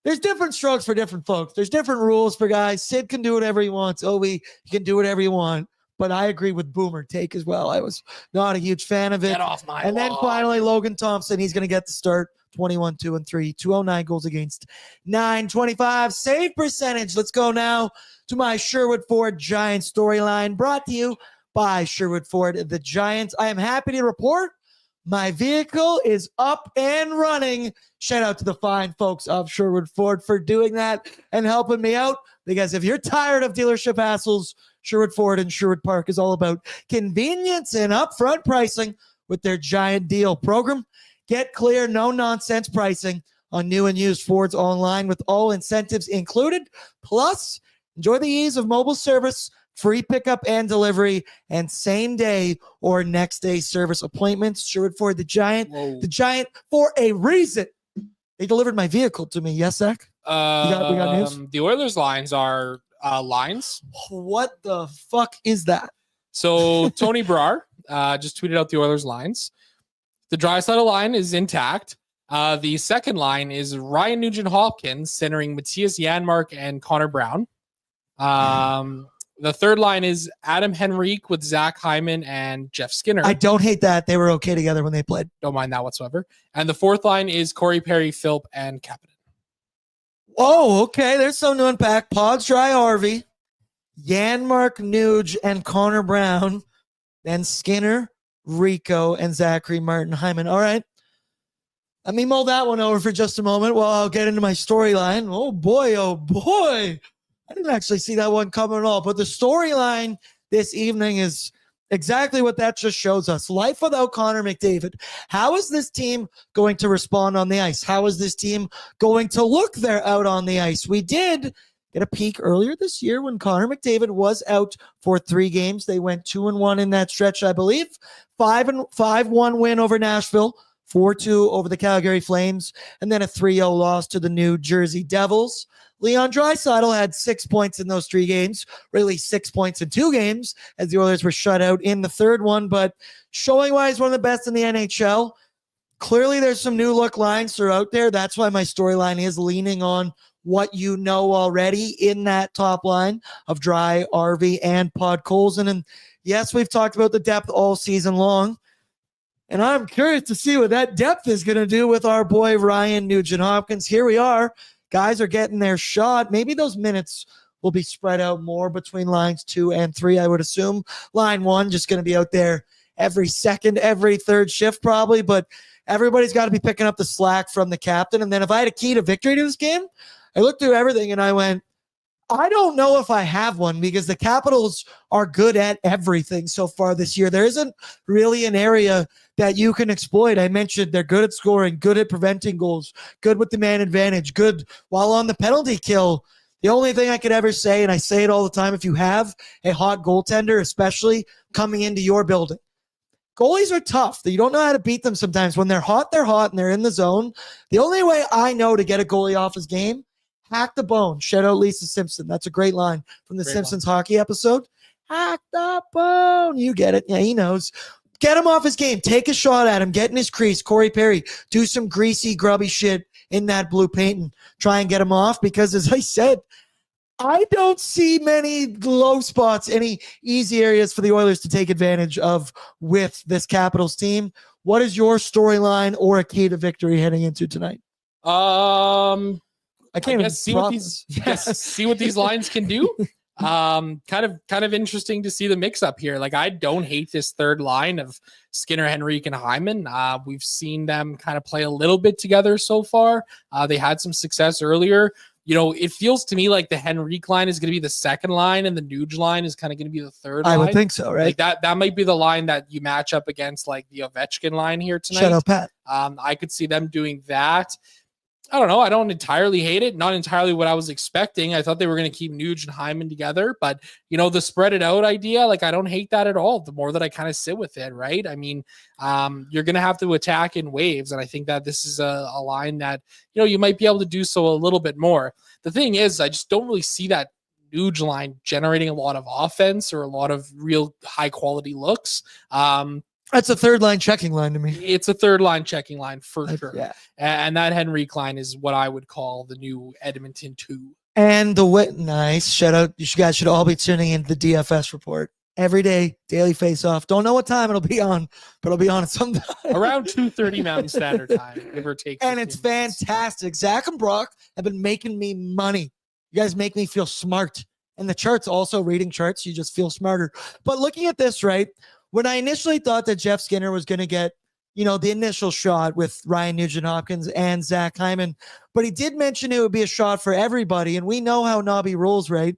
There's different strokes for different folks. There's different rules for guys. Sid can do whatever he wants. Ovi, you can do whatever you want. But I agree with Boomer take as well. I was not a huge fan of it. Get off my And lawn. then finally, Logan Thompson, he's going to get the start. 21, 2 and 3, 209 goals against, 925 save percentage. Let's go now to my Sherwood Ford Giants storyline, brought to you by Sherwood Ford, the Giants. I am happy to report my vehicle is up and running. Shout out to the fine folks of Sherwood Ford for doing that and helping me out. Because if you're tired of dealership hassles, Sherwood Ford and Sherwood Park is all about convenience and upfront pricing with their Giant Deal program. Get clear, no-nonsense pricing on new and used Fords online with all incentives included. Plus, enjoy the ease of mobile service, free pickup and delivery, and same-day or next-day service appointments. Sherwood Ford, the Giant. Whoa. The Giant for a reason. They delivered my vehicle to me. Yes, Zach? We got news? The Oilers lines are lines. What the fuck is that? So Tony Brar just tweeted out the Oilers lines. The Draisaitl line is intact. The second line is Ryan Nugent-Hopkins centering Matthias Janmark and Connor Brown. The third line is Adam Henrique with Zach Hyman and Jeff Skinner. I don't hate that. They were okay together when they played. Don't mind that whatsoever. And the fourth line is Corey Perry, Philp, and Kapanen. Oh, okay. There's some to unpack. Pods, Dry, Harvey, Janmark, Nuge, and Connor Brown. Then Skinner, Rico, and Zachary Martin Hyman. All right. Let me mull that one over for just a moment while I'll get into my storyline. Oh, boy. Oh, boy. I didn't actually see that one coming at all. But the storyline this evening is exactly what that just shows us. Life without Connor McDavid. How is this team going to respond on the ice? How is this team going to look there out on the ice? We did get a peek earlier this year when Connor McDavid was out for 3 games. They went 2-1 in that stretch, I believe. 5-1 win over Nashville, 4-2 over the Calgary Flames, and then a 3-0 loss to the New Jersey Devils. Leon Draisaitl had 6 points in those 3 games, really 6 points in 2 games, as the Oilers were shut out in the third one. But showing-wise, one of the best in the NHL. Clearly, there's some new look lines throughout there. That's why my storyline is leaning on what you know already in that top line of Dry, RV, and Podkolzin. And yes, we've talked about the depth all season long. And I'm curious to see what that depth is going to do with our boy Ryan Nugent-Hopkins. Here we are. Guys are getting their shot. Maybe those minutes will be spread out more between lines 2 and 3, I would assume. Line 1 just going to be out there every second, every third shift probably. But everybody's got to be picking up the slack from the captain. And then if I had a key to victory to this game, I looked through everything and I went, I don't know if I have one, because the Capitals are good at everything so far this year. There isn't really an area that you can exploit. I mentioned they're good at scoring, good at preventing goals, good with the man advantage, good while on the penalty kill. The only thing I could ever say, and I say it all the time, if you have a hot goaltender, especially coming into your building, goalies are tough. You don't know how to beat them sometimes. When they're hot, and they're in the zone. The only way I know to get a goalie off his game, hack the bone. Shout out Lisa Simpson. That's a great line from the Simpsons hockey episode. Hack the bone. You get it. Yeah, he knows. Get him off his game. Take a shot at him. Get in his crease. Corey Perry, do some greasy, grubby shit in that blue paint and try and get him off, because, as I said, I don't see many low spots, any easy areas for the Oilers to take advantage of with this Capitals team. What is your storyline or a key to victory heading into tonight? I can't even see what these lines can do. Kind of interesting to see the mix up here. Like, I don't hate this third line of Skinner, Henrique, and Hyman. We've seen them kind of play a little bit together so far. They had some success earlier. You know, it feels to me like the Henrique line is going to be the second line and the Nuge line is kind of going to be the third line. I would think so, right? Like that might be the line that you match up against, like the Ovechkin line here tonight. Shout out, Pat. I could see them doing that. I don't know. I don't entirely hate it. Not entirely what I was expecting. I thought they were going to keep Nuge and Hyman together, but you know, the spread it out idea, like, I don't hate that at all. The more that I kind of sit with it, right? I mean, you're going to have to attack in waves. And I think that this is a line that, you know, you might be able to do so a little bit more. The thing is, I just don't really see that Nuge line generating a lot of offense or a lot of real high quality looks. That's a third line checking line to me. It's a third line checking line for sure. Yeah. And that Henrique line is what I would call the new Edmonton 2. And nice shout out. You guys should all be tuning into the DFS report every day, daily face off. Don't know what time it'll be on, but it'll be on at some time. Around 2:30 Mountain Standard Time, give or take. And it's fantastic. Zach and Brock have been making me money. You guys make me feel smart. And the charts also, reading charts, you just feel smarter. But looking at this, right, when I initially thought that Jeff Skinner was going to get, the initial shot with Ryan Nugent-Hopkins and Zach Hyman, but he did mention it would be a shot for everybody. And we know how Nobby rolls, right?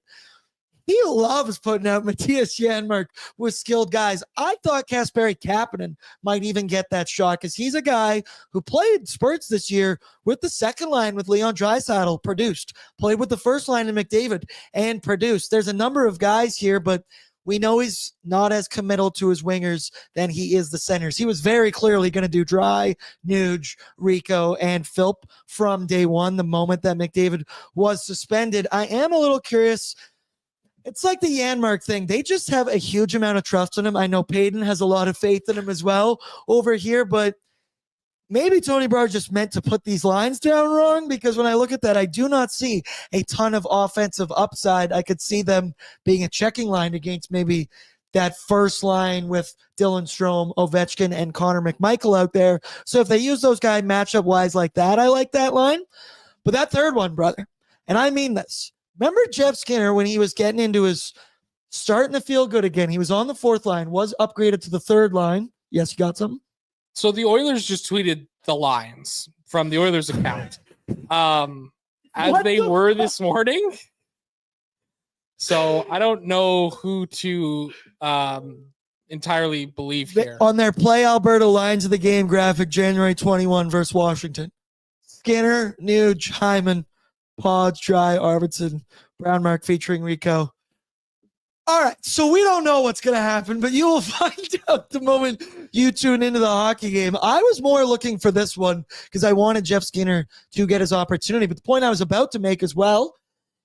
He loves putting out Matthias Janmark with skilled guys. I thought Kasperi Kapanen might even get that shot because he's a guy who played spurts this year with the second line with Leon Draisaitl, produced, played with the first line in McDavid, and produced. There's a number of guys here, but we know he's not as committal to his wingers than he is the centers. He was very clearly going to do Dry, Nuge, Rico, and Philp from day one, the moment that McDavid was suspended. I am a little curious. It's like the Janmark thing. They just have a huge amount of trust in him. I know Payton has a lot of faith in him as well over here, but maybe Tony Brower just meant to put these lines down wrong, because when I look at that, I do not see a ton of offensive upside. I could see them being a checking line against maybe that first line with Dylan Strome, Ovechkin, and Connor McMichael out there. So if they use those guys matchup-wise like that, I like that line. But that third one, brother, and I mean this, remember Jeff Skinner when he was getting into his starting to feel good again? He was on the fourth line, was upgraded to the third line. Yes, you got something? So the Oilers just tweeted the lines from the Oilers account as they were this morning. So I don't know who to entirely believe here. On their Play Alberta lines of the game graphic, January 21 versus Washington. Skinner, Nuge, Hyman, Pods, Dry, Arvidsson, Brownmark featuring Rico. All right, so we don't know what's going to happen, but you will find out the moment you tune into the hockey game. I was more looking for this one because I wanted Jeff Skinner to get his opportunity. But the point I was about to make as well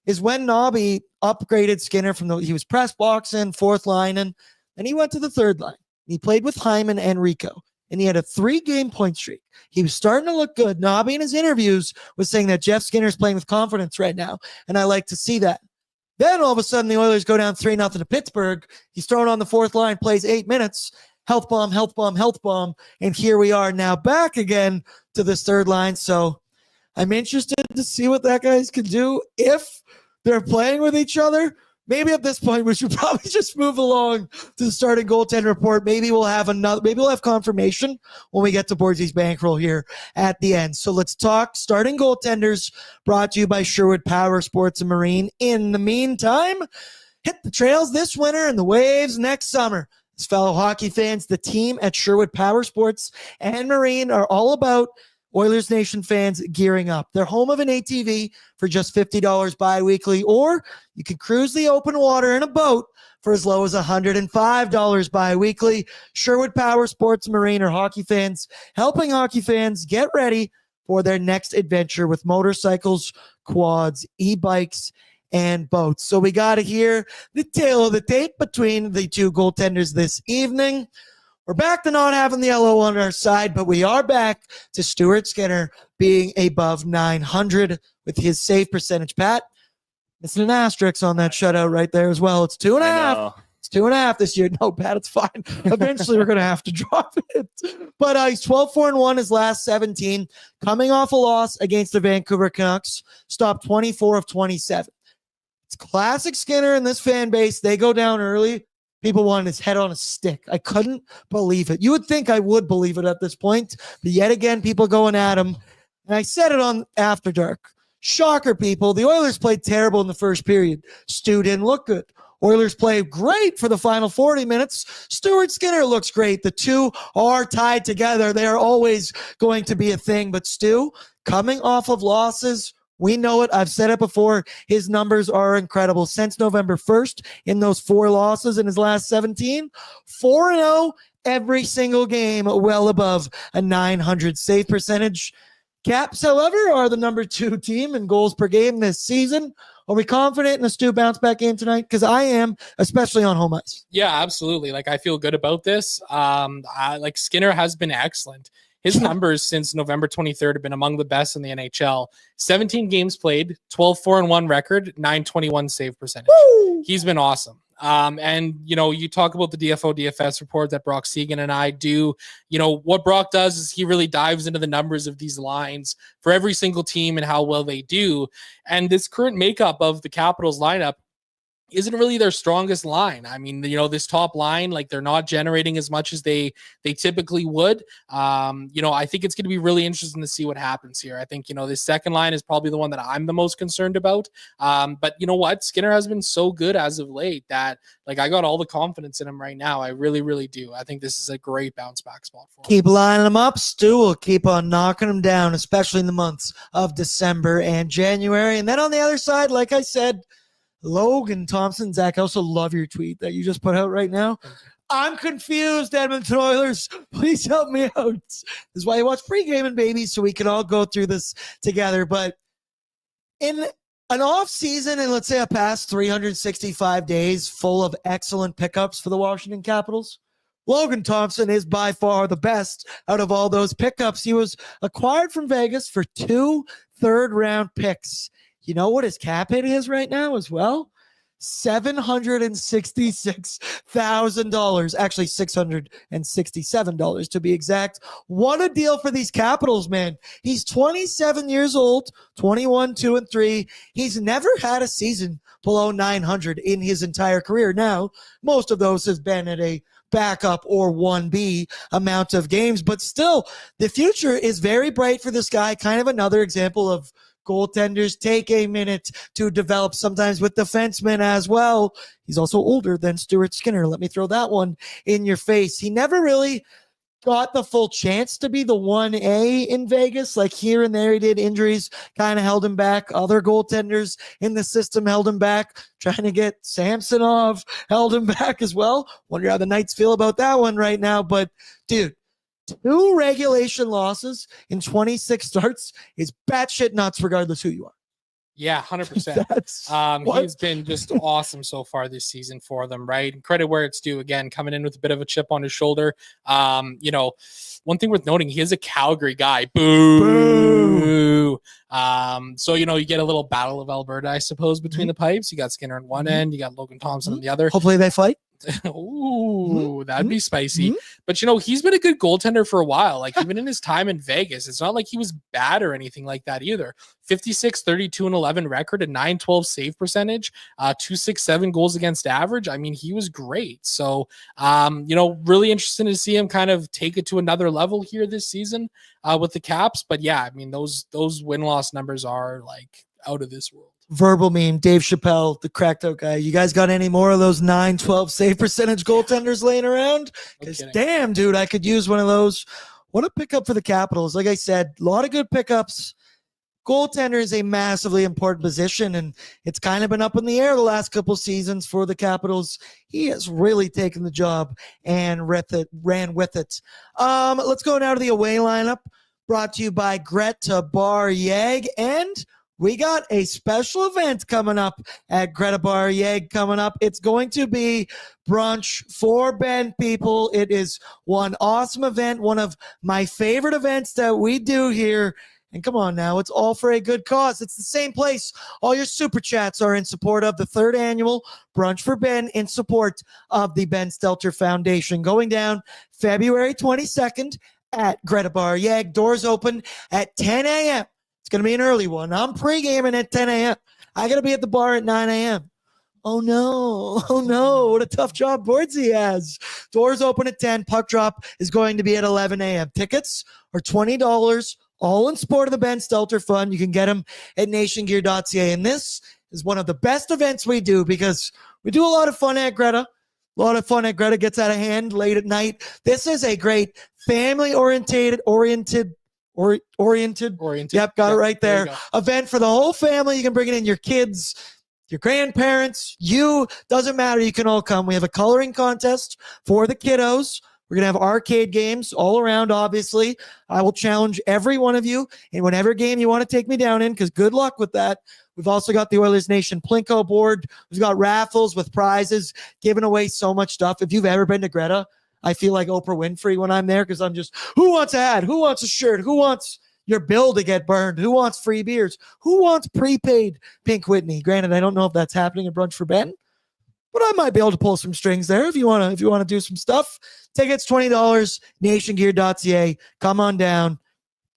is when Nobby upgraded Skinner he was press boxing, fourth line, and he went to the third line. He played with Hyman and Rico, and he had a 3-game point streak. He was starting to look good. Nobby in his interviews was saying that Jeff Skinner's playing with confidence right now, and I like to see that. Then all of a sudden the Oilers go down 3-0 to Pittsburgh. He's thrown on the fourth line, plays 8 minutes, health bomb, and here we are now back again to this third line. So I'm interested to see what that guys can do if they're playing with each other. Maybe at this point we should probably just move along to the starting goaltender report. Maybe we'll have confirmation when we get to Bordzy's bankroll here at the end. So let's talk starting goaltenders, brought to you by Sherwood Power Sports and Marine. In the meantime, hit the trails this winter and the waves next summer. As fellow hockey fans, the team at Sherwood Power Sports and Marine are all about Oilers Nation fans gearing up. They're home of an ATV for just $50 bi-weekly, or you can cruise the open water in a boat for as low as $105 bi-weekly. Sherwood Power Sports Marine are hockey fans, helping hockey fans get ready for their next adventure with motorcycles, quads, e-bikes, and boats. So we got to hear the tale of the tape between the two goaltenders this evening. We're back to not having the yellow on our side, but we are back to Stuart Skinner being above 900 with his save percentage. Pat, it's an asterisk on that shutout right there as well. It's 2.5. It's 2.5 this year. No, Pat, it's fine. Eventually, we're going to have to drop it. But he's 12-4-1 his last 17, coming off a loss against the Vancouver Canucks, stopped 24 of 27. It's classic Skinner in this fan base. They go down early. People wanted his head on a stick. I couldn't believe it. You would think I would believe it at this point, but yet again, people going at him. And I said it on After Dark. Shocker, people. The Oilers played terrible in the first period. Stu didn't look good. Oilers played great for the final 40 minutes. Stuart Skinner looks great. The two are tied together. They are always going to be a thing. But Stu, coming off of losses, we know it. I've said it before. His numbers are incredible. Since November 1st, in those 4 losses in his last 17, 4-0 every single game, well above a 900 save percentage. Caps, however, are the number 2 team in goals per game this season. Are we confident in the Stu bounce back game tonight? Because I am, especially on home ice. Yeah, absolutely. Like, I feel good about this. Like, Skinner has been excellent. His numbers since November 23rd have been among the best in the NHL. 17 games played, 12-4-1 record, 921 save percentage. Woo! He's been awesome. And, you know, you talk about the DFO DFS report that Brock Segan and I do. You know, what Brock does is he really dives into the numbers of these lines for every single team and how well they do. And this current makeup of the Capitals lineup isn't really their strongest line. I mean, you know, this top line, like, they're not generating as much as they typically would. You know, I think it's going to be really interesting to see what happens here. I think, you know, this second line is probably the one that I'm the most concerned about. But you know what? Skinner has been so good as of late that, like, I got all the confidence in him right now. I really, really do. I think this is a great bounce back spot for him. Keep lining them up. Stu will keep on knocking them down, especially in the months of December and January. And then on the other side, like I said, Logan Thompson. Zach, I also love your tweet that you just put out right now. I'm confused, Edmonton Oilers. Please help me out. This is why you watch Pre-Gaming, baby, so we can all go through this together. But in an off season, and let's say a past 365 days full of excellent pickups for the Washington Capitals, Logan Thompson is by far the best out of all those pickups. He was acquired from Vegas for 2 third-round picks. You know what his cap hit is right now as well? $766,000. Actually, $667 to be exact. What a deal for these Capitals, man. He's 27 years old, 21, 2-3. He's never had a season below 900 in his entire career. Now, most of those has been at a backup or 1B amount of games, but still, the future is very bright for this guy. Kind of another example of goaltenders take a minute to develop, sometimes with defensemen as well. He's also older than Stuart Skinner. Let me throw that one in your face. He never really got the full chance to be the 1A in Vegas. Like, here and there he did. Injuries kind of held him back. Other goaltenders in the system held him back. Trying to get Samsonov held him back as well. Wonder how the Knights feel about that one right now. But, dude, 2 regulation losses in 26 starts is batshit nuts regardless who you are. Yeah, 100%. He's been just awesome so far this season for them, right? Credit where it's due. Again, coming in with a bit of a chip on his shoulder. You know, one thing worth noting, he is a Calgary guy. Boo. So, you know, you get a little battle of Alberta, I suppose, between the pipes. You got Skinner on one end, you got Logan Thompson on the other. Hopefully they fight. Ooh, that'd be spicy. But, you know, he's been a good goaltender for a while. Like, even in his time in Vegas, it's not like he was bad or anything like that either. 56, 32, and 11 record, a 912 save percentage, 267 goals against average. I mean, he was great. So, you know, really interesting to see him kind of take it to another level here this season with the Caps. But yeah, I mean, those win-loss numbers are like out of this world. Verbal meme, Dave Chappelle, the cracked out guy. You guys got any more of those 9-12 save percentage goaltenders laying around? Because damn, dude, I could use one of those. What a pickup for the Capitals. Like I said, a lot of good pickups. Goaltender is a massively important position, and it's kind of been up in the air the last couple seasons for the Capitals. He has really taken the job and ran with it. Let's go now to the away lineup, brought to you by Greta Bar Yeg, and we got a special event coming up at Greta Bar Yeg coming up. It's going to be brunch for Ben, people. It is one awesome event, one of my favorite events that we do here. And come on now, it's all for a good cause. It's the same place. All your super chats are in support of the 3rd annual Brunch for Ben, in support of the Ben Stelter Foundation. Going down February 22nd at Greta Bar Yeg. Doors open at 10 a.m. It's going to be an early one. I'm pre-gaming at 10 a.m. I got to be at the bar at 9 a.m. Oh, no. Oh, no. What a tough job Bordzy has. Doors open at 10. Puck drop is going to be at 11 a.m. Tickets are $20, all in support of the Ben Stelter Fund. You can get them at nationgear.ca. And this is one of the best events we do because we do a lot of fun at Greta. A lot of fun at Greta gets out of hand late at night. This is a great family-oriented. Yep, got it right there. Event for the whole family. You can bring it in your kids, your grandparents, doesn't matter. You can all come. We have a coloring contest for the kiddos. We're going to have arcade games all around, obviously. I will challenge every one of you in whatever game you want to take me down in, because good luck with that. We've also got the Oilers Nation Plinko board. We've got raffles with prizes, giving away so much stuff. If you've ever been to Greta, I feel like Oprah Winfrey when I'm there because I'm just, who wants a hat? Who wants a shirt? Who wants your bill to get burned? Who wants free beers? Who wants prepaid Pink Whitney? Granted, I don't know if that's happening at Brunch for Ben, but I might be able to pull some strings there if you want to do some stuff. Tickets $20, nationgear.ca. Come on down.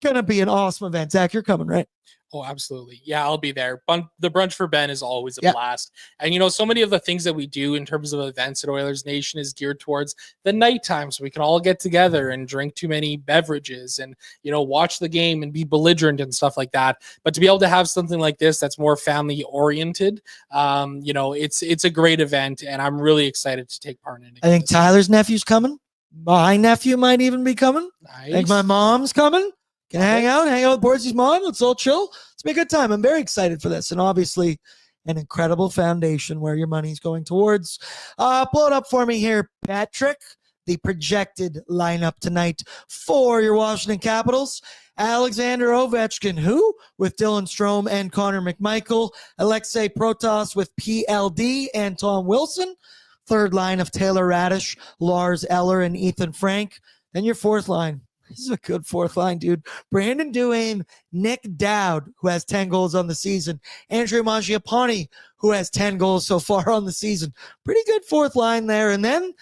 Gonna be an awesome event. Zach, you're coming, right? Oh, absolutely. Yeah, I'll be there. The Brunch for Ben is always a blast. And, so many of the things that we do in terms of events at Oilers Nation is geared towards the nighttime so we can all get together and drink too many beverages and, watch the game and be belligerent and stuff like that. But to be able to have something like this that's more family oriented, it's a great event and I'm really excited to take part in it. I think Tyler's nephew's coming. My nephew might even be coming. Nice. I think my mom's coming. Can hang out with Bordzy's mom. Let's all chill. Let's be a good time. I'm very excited for this. And obviously, an incredible foundation where your money's going towards. Pull it up for me here, Patrick. The projected lineup tonight for your Washington Capitals. Alexander Ovechkin, who? With Dylan Strome and Connor McMichael. Alexei Protas with PLD and Tom Wilson. Third line of Taylor Radish, Lars Eller, and Ethan Frank. Then your fourth line. This is a good fourth line, dude. Brandon Duhaime, Nick Dowd, who has 10 goals on the season. Andrew Mangiapane, who has 10 goals so far on the season. Pretty good fourth line there. And then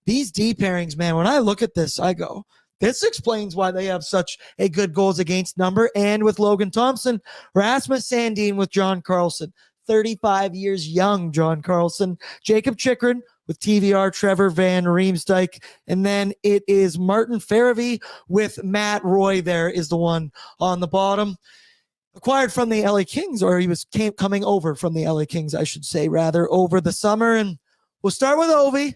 these D pairings, man, when I look at this, I go, this explains why they have such a good goals against number. And with Logan Thompson, Rasmus Sandin with John Carlson. 35 years young, John Carlson. Jacob Chikrin with TVR, Trevor Van Riemsdyk. And then it is Martin Farabee with Matt Roy. There is the one on the bottom. Acquired from the LA Kings, or he was coming over from the LA Kings, I should say, rather, over the summer. And we'll start with Ovi,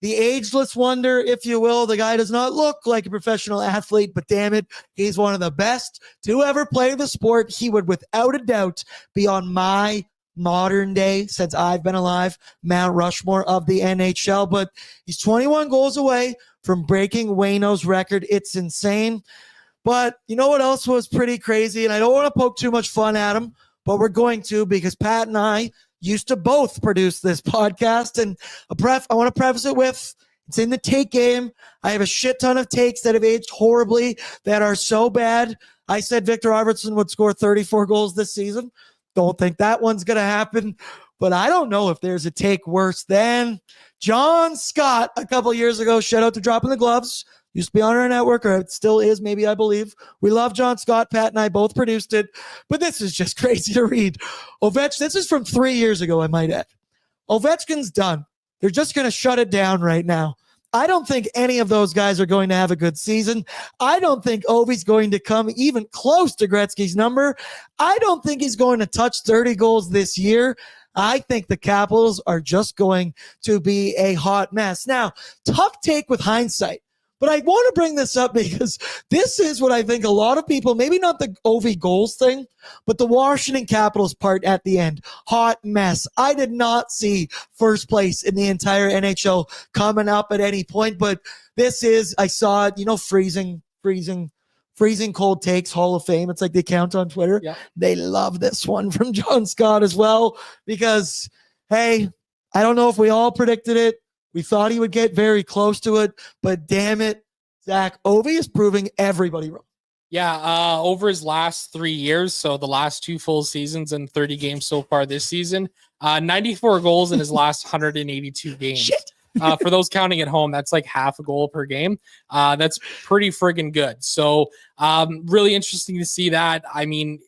the ageless wonder, if you will. The guy does not look like a professional athlete, but damn it, he's one of the best to ever play the sport. He would, without a doubt, be on my modern day, since I've been alive, Mount Rushmore of the NHL. But he's 21 goals away from breaking Wayno's record. It's insane. But you know what else was pretty crazy? And I don't want to poke too much fun at him, but we're going to, because Pat and I used to both produce this podcast. And I want to preface it with, it's in the take game. I have a shit ton of takes that have aged horribly, that are so bad. I said Victor Arvidsson would score 34 goals this season. Don't think that one's going to happen, but I don't know if there's a take worse than John Scott a couple years ago. Shout out to Dropping the Gloves. Used to be on our network, or it still is, maybe, I believe. We love John Scott. Pat and I both produced it, but this is just crazy to read. This is from 3 years ago, I might add. Ovechkin's done. They're just going to shut it down right now. I don't think any of those guys are going to have a good season. I don't think Ovi's going to come even close to Gretzky's number. I don't think he's going to touch 30 goals this year. I think the Capitals are just going to be a hot mess. Now, tough take with hindsight, but I want to bring this up because this is what I think a lot of people, maybe not the Ovi goals thing, but the Washington Capitals part at the end. Hot mess. I did not see first place in the entire NHL coming up at any point, but this is, I saw it, freezing cold takes, Hall of Fame. It's like the account on Twitter. Yeah. They love this one from John Scott as well, because, hey, I don't know if we all predicted it. We thought he would get very close to it, but damn it, Zach, Ovi is proving everybody wrong. Yeah, over his last 3 years, so the last 2 full seasons and 30 games so far this season, 94 goals in his last 182 games. Shit. For those counting at home, that's like half a goal per game. That's pretty friggin' good. So really interesting to see that. I mean,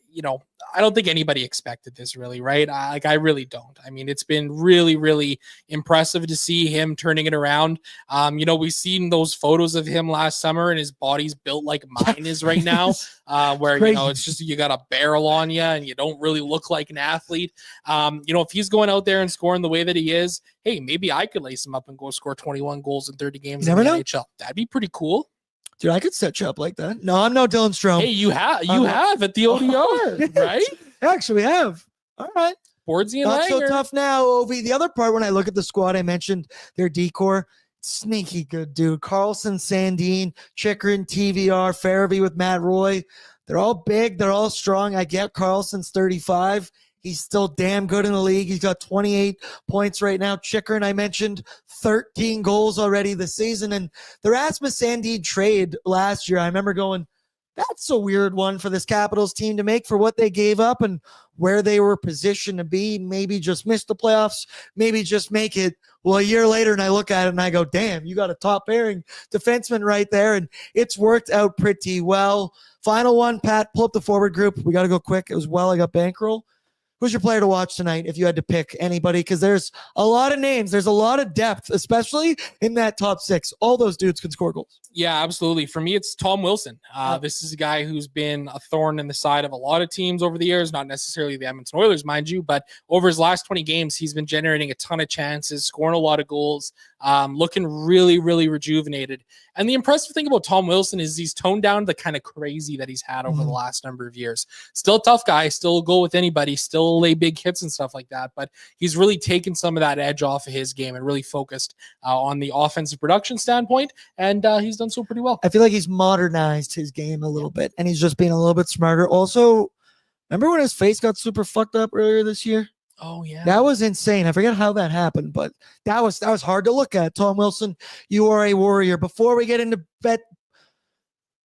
I don't think anybody expected this, really, right? I really don't. I mean, it's been really, really impressive to see him turning it around. We've seen those photos of him last summer, and his body's built like mine is right now, where, it's just you got a barrel on you and you don't really look like an athlete. If he's going out there and scoring the way that he is, hey, maybe I could lace him up and go score 21 goals in 30 games in the NHL. That'd be pretty cool. Dude, I could set you up like that. No, I'm no Dylan Strome. Hey, you have at the ODR, right? Actually, we have. All right. Bordzy and Not Laing. so tough now, Ovi. The other part, when I look at the squad, I mentioned their decor. Sneaky good, dude. Carlson, Sandin, Chikrin, TVR, Farabee with Matt Roy. They're all big. They're all strong. I get Carlson's 35. He's still damn good in the league. He's got 28 points right now. Chickern, I mentioned, 13 goals already this season. And the Rasmus Sandin trade last year, I remember going, that's a weird one for this Capitals team to make for what they gave up and where they were positioned to be. Maybe just miss the playoffs, maybe just make it. Well, a year later, and I look at it and I go, damn, you got a top pairing defenseman right there. And it's worked out pretty well. Final one, Pat, pull up the forward group. We got to go quick as well. I got bankroll. Who's your player to watch tonight if you had to pick anybody? Because there's a lot of names. There's a lot of depth, especially in that top six. All those dudes can score goals. Yeah, absolutely. For me, it's Tom Wilson. This is a guy who's been a thorn in the side of a lot of teams over the years, not necessarily the Edmonton Oilers, mind you, but over his last 20 games, he's been generating a ton of chances, scoring a lot of goals, looking really, really rejuvenated. And the impressive thing about Tom Wilson is he's toned down the kind of crazy that he's had over the last number of years. Still a tough guy, still go with anybody, still lay big hits and stuff like that, but he's really taken some of that edge off of his game and really focused on the offensive production standpoint, and he's done so pretty well. I feel like he's modernized his game a little bit, and he's just being a little bit smarter. Also, remember when his face got super fucked up earlier this year? Oh, yeah. That was insane. I forget how that happened, but that was hard to look at. Tom Wilson, you are a warrior. Before we get into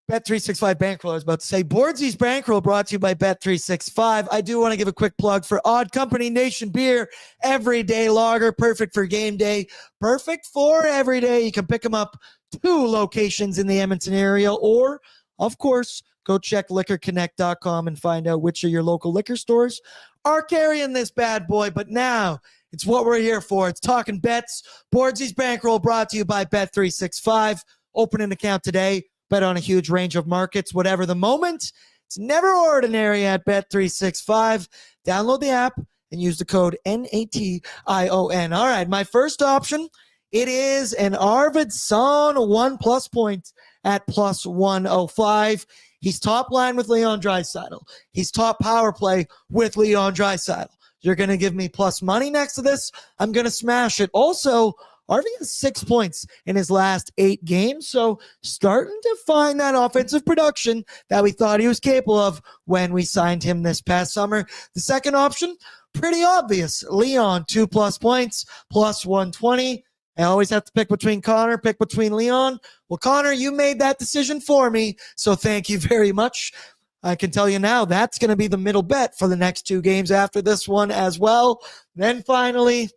Bet365 Bankroll, I was about to say, Bordzy's Bankroll brought to you by Bet365. I do want to give a quick plug for Odd Company Nation Beer, everyday lager, perfect for game day, perfect for every day. You can pick them up 2 locations in the Edmonton area, or, of course, go check liquorconnect.com and find out which of your local liquor stores are carrying this bad boy. But now it's what we're here for. It's talking bets. Bordzy's Bankroll brought to you by Bet365. Open an account today. Bet on a huge range of markets, whatever the moment. It's never ordinary at Bet365. Download the app and use the code NATION. All right, my first option, it is an Arvidsson 1+ points at +105. He's top line with Leon Draisaitl. He's top power play with Leon Draisaitl. You're going to give me plus money next to this? I'm going to smash it. Also, Arvi has 6 points in his last 8 games, so starting to find that offensive production that we thought he was capable of when we signed him this past summer. The second option, pretty obvious. Leon, 2+ points, +120. I always have to pick between Connor, pick between Leon. Well, Connor, you made that decision for me, so thank you very much. I can tell you now that's going to be the middle bet for the next 2 games after this one as well. Then finally,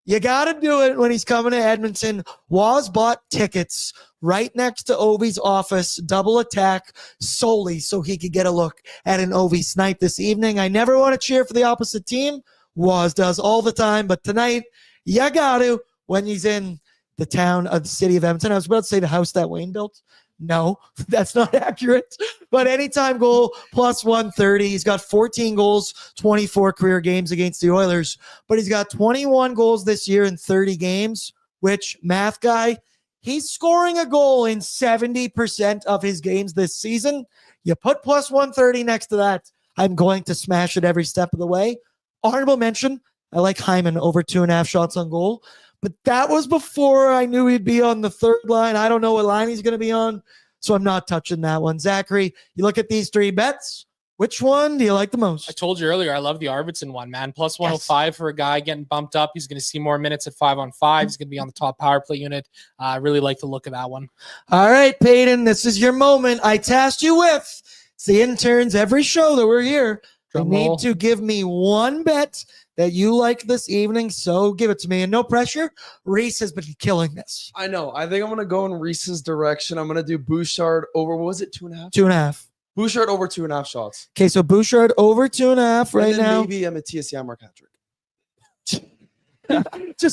you got to do it when he's coming to Edmonton. Waz bought tickets right next to Ovi's office, double attack, solely so he could get a look at an Ovi snipe this evening. I never want to cheer for the opposite team. Waz does all the time, but tonight, you got to. When he's in the town of the city of Edmonton. I was about to say the house that Wayne built. No, that's not accurate. But anytime goal, +130. He's got 14 goals, 24 career games against the Oilers. But he's got 21 goals this year in 30 games, which, math guy, he's scoring a goal in 70% of his games this season. You put +130 next to that, I'm going to smash it every step of the way. Honorable mention, I like Hyman over 2.5 shots on goal. But that was before I knew he'd be on the third line. I don't know what line he's going to be on, so I'm not touching that one. Zachary, you look at these 3 bets. Which one do you like the most? I told you earlier, I love the Arvidsson one, man. +105 for a guy getting bumped up. He's going to see more minutes at 5-on-5. He's going to be on the top power play unit. I really like the look of that one. All right, Peyton, this is your moment. I tasked you with. It's the interns every show that we're here. You need to give me one bet that you like this evening, so give it to me. And no pressure. Reese has been killing this. I know. I think I'm going to go in Reese's direction. I'm going to do Bouchard over, what was it, 2.5? 2.5. Bouchard over 2.5 shots. Okay, so Bouchard over 2.5 right now. Maybe Matthias Janmark hat-trick.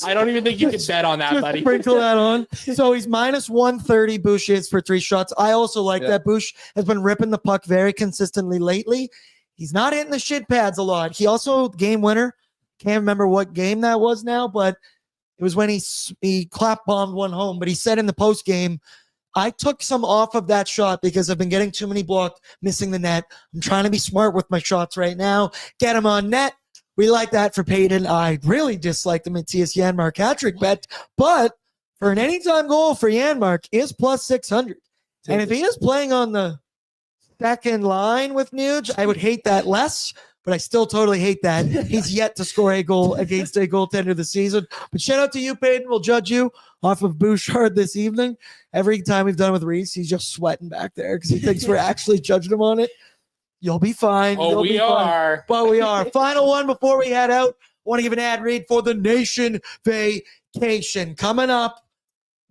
I don't even think you can bet on that, buddy. Sprinkle that on. So he's -130 Bouchard for 3 shots. I also like that. Bouch has been ripping the puck very consistently lately. He's not hitting the shit pads a lot. He also, game winner, can't remember what game that was now, but it was when he clap bombed one home. But he said in the post game, I took some off of that shot because I've been getting too many blocked, missing the net. I'm trying to be smart with my shots right now. Get him on net. We like that for Peyton. I really dislike the Matthias Janmark hat-trick bet, but for an anytime goal for Janmark is +600. And if he is playing on the second line with Nuge, I would hate that less. but I still totally hate that. He's yet to score a goal against a goaltender this season. But shout out to you, Peyton. We'll judge you off of Bouchard this evening. Every time we've done with Reese, he's just sweating back there because he thinks we're actually judging him on it. You'll be fine. Oh, we are. But we are. Final one before we head out. I want to give an ad read for the Nation Vacation coming up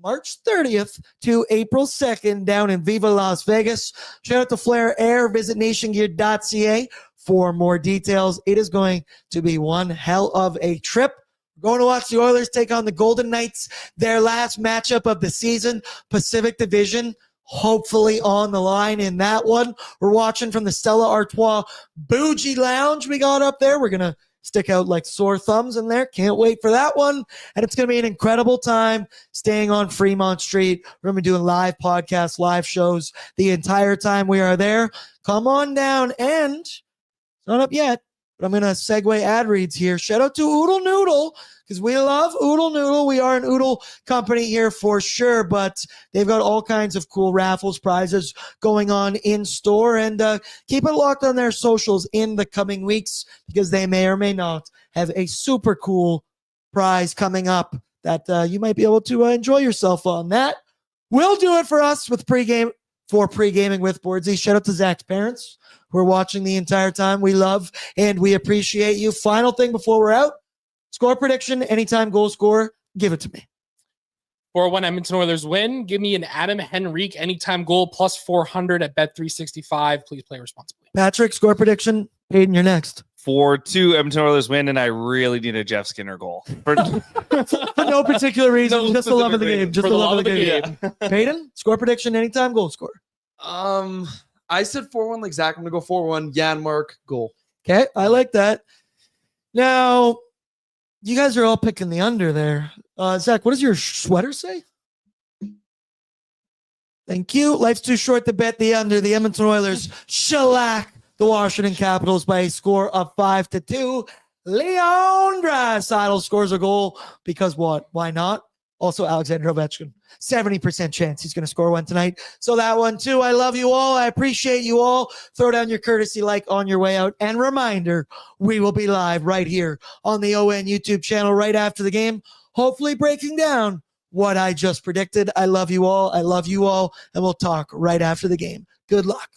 March 30th to April 2nd down in Viva Las Vegas. Shout out to Flair Air. Visit nationgear.ca for more details. It is going to be one hell of a trip. We're going to watch the Oilers take on the Golden Knights, their last matchup of the season, Pacific Division. Hopefully on the line in that one. We're watching from the Stella Artois Bougie Lounge we got up there. We're going to stick out like sore thumbs in there. Can't wait for that one. And it's going to be an incredible time staying on Fremont Street. We're going to be doing live podcasts, live shows the entire time we are there. Come on down. And it's not up yet, but I'm going to segue ad reads here. Shout out to Oodle Noodle because we love Oodle Noodle. We are an Oodle company here for sure, but they've got all kinds of cool raffles, prizes going on in store, and keep it locked on their socials in the coming weeks because they may or may not have a super cool prize coming up that you might be able to enjoy yourself on. That will do it for us with pre-gaming with Bordzy. Shout out to Zach's parents who are watching the entire time. We love and we appreciate you. Final thing before we're out. Score prediction, anytime goal scorer, give it to me. 4-1 Edmonton Oilers win. Give me an Adam Henrique anytime goal plus 400 at Bet365. Please play responsibly. Patrick, score prediction. Hayden, you're next. 4-2 Edmonton Oilers win, and I really need a Jeff Skinner goal. For no particular reason, just the love of the game. Just the love of the game. Hayden, score prediction, anytime goal scorer. I said 4-1 like Zach. I'm going to go 4-1. Janmark, goal. Okay, I like that. Now, you guys are all picking the under there. Zach, what does your sweater say? Thank you. Life's too short to bet the under. The Edmonton Oilers shellac the Washington Capitals by a score of 5-2. Leon Draisaitl scores a goal because what? Why not? Also, Alexander Ovechkin. 70% chance he's going to score one tonight. So that one too. I love you all. I appreciate you all. Throw down your courtesy like on your way out. And reminder, we will be live right here on the ON YouTube channel right after the game, hopefully breaking down what I just predicted. I love you all. I love you all. And we'll talk right after the game. Good luck.